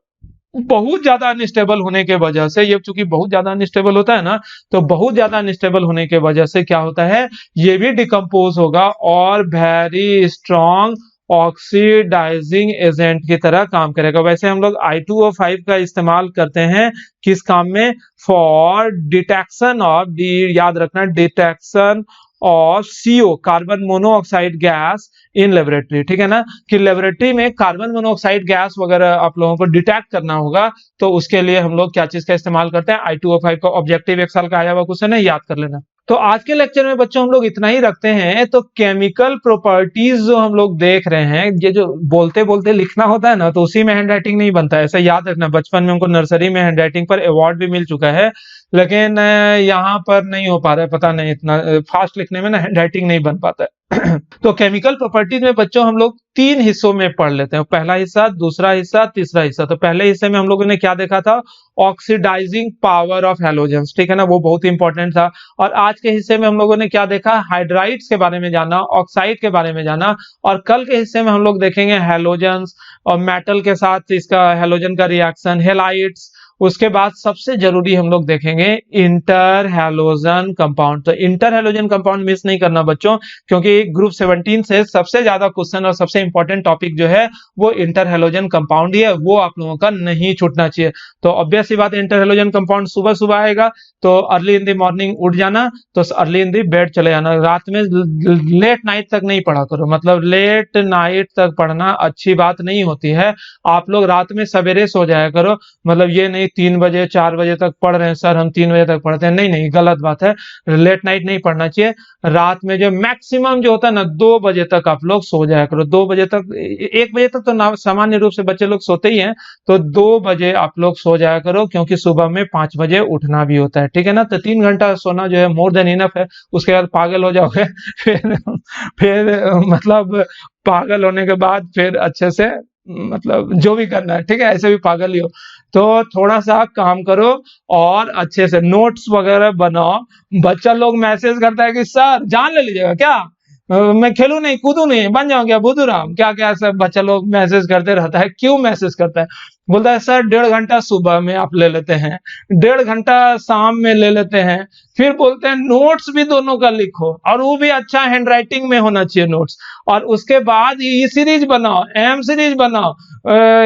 बहुत ज्यादा अनस्टेबल होने के वजह से, ये चूंकि बहुत ज्यादा अनस्टेबल होता है ना, तो बहुत ज्यादा अनस्टेबल होने के वजह से क्या होता है, ये भी डिकम्पोज होगा और वेरी स्ट्रॉन्ग ऑक्सीडाइजिंग एजेंट की तरह काम करेगा। वैसे हम लोग I2O5 का इस्तेमाल करते हैं किस काम में, फॉर डिटेक्शन ऑफ, याद रखना, डिटेक्शन और CO, carbon monoxide gas in laboratory, ठीक है ना, कि लेबोरेटरी में कार्बन मोनोऑक्साइड गैस वगैरह आप लोगों को डिटेक्ट करना होगा, तो उसके लिए हम लोग क्या चीज का इस्तेमाल करते हैं, I2O5 का। ऑब्जेक्टिव एक साल का आया हुआ क्वेश्चन है, याद कर लेना। तो आज के लेक्चर में बच्चों हम लोग इतना ही रखते हैं। तो केमिकल प्रॉपर्टीज जो हम लोग देख रहे हैं, ये जो बोलते बोलते लिखना होता है ना, तो उसी में हैंडराइटिंग नहीं बनता है, ऐसा याद रखना। बचपन में हमको नर्सरी में हैंडराइटिंग पर अवार्ड भी मिल चुका है, लेकिन यहाँ पर नहीं हो पा रहा है, पता नहीं, इतना फास्ट लिखने में ना हैंडराइटिंग नहीं बन पाता है। तो केमिकल प्रॉपर्टीज में बच्चों हम लोग 3 हिस्सों में पढ़ लेते हैं, पहला हिस्सा, दूसरा हिस्सा, तीसरा हिस्सा। तो पहले हिस्से में हम लोगों ने क्या देखा था, ऑक्सीडाइजिंग पावर ऑफ हैलोजेंस, ठीक है ना, वो बहुत इंपॉर्टेंट था। और आज के हिस्से में हम लोगों ने क्या देखा, हाइड्राइड्स के बारे में जाना, ऑक्साइड के बारे में जाना। और कल के हिस्से में हम लोग देखेंगे हैलोजेंस और मेटल के साथ इसका हैलोजन का रिएक्शन, हेलाइड्स। उसके बाद सबसे जरूरी हम लोग देखेंगे इंटर हैलोजन कंपाउंड। तो इंटर हैलोजन कंपाउंड मिस नहीं करना बच्चों, क्योंकि ग्रुप 17 से सबसे ज्यादा क्वेश्चन और सबसे इंपॉर्टेंट टॉपिक जो है वो इंटर हैलोजन कंपाउंड ही है, वो आप लोगों का नहीं छूटना चाहिए। तो ऑब्वियस सी बात है, इंटर हैलोजन कंपाउंड सुबह सुबह आएगा, तो अर्ली इन द मॉर्निंग उठ जाना, तो अर्ली इन द बेड चले जाना। रात में लेट नाइट तक नहीं पढ़ा करो, मतलब लेट नाइट तक पढ़ना अच्छी बात नहीं होती है। आप लोग रात में सवेरे सो जाया करो, मतलब ये नहीं 3 बजे 4 बजे तक पढ़ रहे हैं सर, हम 3 बजे तक पढ़ते हैं, नहीं नहीं, गलत बात है। लेट नाइट नहीं पढ़ना चाहिए। रात में जो मैक्सिमम जो होता है ना, 2 बजे तक आप लोग सो जाया करो। 2 बजे तक, 1 बजे तक तो सामान्य रूप से बच्चे लोग सोते ही हैं, तो 2 बजे आप लोग सो जाया करो, क्योंकि सुबह में 5 बजे उठना भी होता है, ठीक है ना। तो 3 घंटा सोना जो है मोर देन इनफ है, उसके बाद पागल हो जाओगे फिर मतलब पागल होने के बाद फिर अच्छे से मतलब जो भी करना है, ठीक है, ऐसे भी पागल ही हो, तो थोड़ा सा काम करो और अच्छे से नोट्स वगैरह बनाओ। बच्चा लोग मैसेज करता है कि सर जान ले लीजिएगा क्या, मैं खेलूं नहीं, कूदू नहीं, बन जाऊं क्या बुद्धूराम, क्या क्या सब बच्चा लोग मैसेज करते रहता है। क्यों मैसेज करता है, बोलता है सर 1.5 घंटा सुबह में आप ले लेते हैं, 1.5 घंटा शाम में ले लेते हैं, फिर बोलते हैं नोट्स भी दोनों का लिखो, और वो भी अच्छा हैंडराइटिंग में होना चाहिए नोट्स, और उसके बाद ई सीरीज बनाओ, एम सीरीज बनाओ,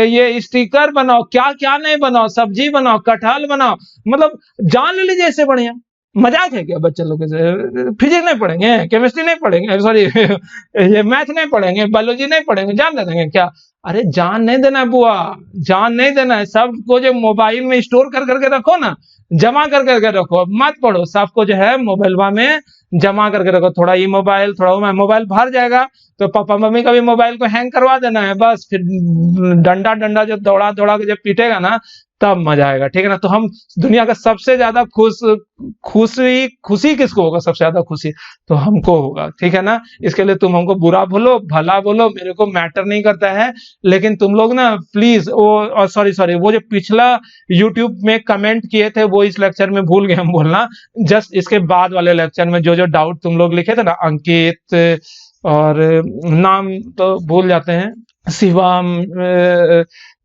ये स्टिकर बनाओ, क्या क्या नहीं बनाओ, सब्जी बनाओ, कटहल बनाओ, मतलब जान ले लीजिए। इससे बढ़िया मजाक है क्या बच्चे लोग से, फिजिक्स नहीं पढ़ेंगे, केमिस्ट्री नहीं पढ़ेंगे, सॉरी ये मैथ नहीं पढ़ेंगे, बायोलॉजी नहीं पढ़ेंगे, जान दे देंगे क्या। अरे जान नहीं देना है बुआ, जान नहीं देना है। सबको जो मोबाइल में स्टोर कर करके रखो ना, जमा कर करके रखो, मत पढ़ो, सबको जो है मोबाइलवा में जमा करके रखो। थोड़ा ये मोबाइल, थोड़ा वो मोबाइल भर जाएगा, तो पापा मम्मी का भी मोबाइल को हैंग करवा देना है, बस फिर डंडा डंडा जो दौड़ा दौड़ा के जब पीटेगा ना, तब मजा आएगा, ठीक है ना। तो हम दुनिया का सबसे ज्यादा खुशी किसको होगा, सबसे ज्यादा खुशी तो हमको होगा, ठीक है ना। इसके लिए तुम हमको बुरा बोलो भला बोलो, मेरे को मैटर नहीं करता है, लेकिन तुम लोग ना प्लीज वो सॉरी वो जो पिछला यूट्यूब में कमेंट किए थे वो इस लेक्चर में भूल गए हम बोलना। जस्ट इसके बाद वाले लेक्चर में जो जो डाउट तुम लोग लिखे थे ना, अंकित और नाम तो भूल जाते हैं, शिवम,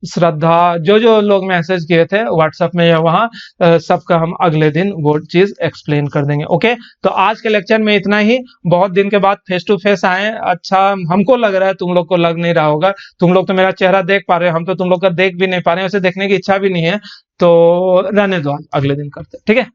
श्रद्धा, जो जो लोग मैसेज किए थे व्हाट्सएप में या वहां, सबका हम अगले दिन वो चीज एक्सप्लेन कर देंगे। ओके, तो आज के लेक्चर में इतना ही। बहुत दिन के बाद फेस टू फेस आए, अच्छा हमको लग रहा है, तुम लोग को लग नहीं रहा होगा। तुम लोग तो मेरा चेहरा देख पा रहे हो, हम तो तुम लोग का देख भी नहीं पा रहे हैं, उसे देखने की इच्छा भी नहीं है, तो रहने दो, अगले दिन करते, ठीक है।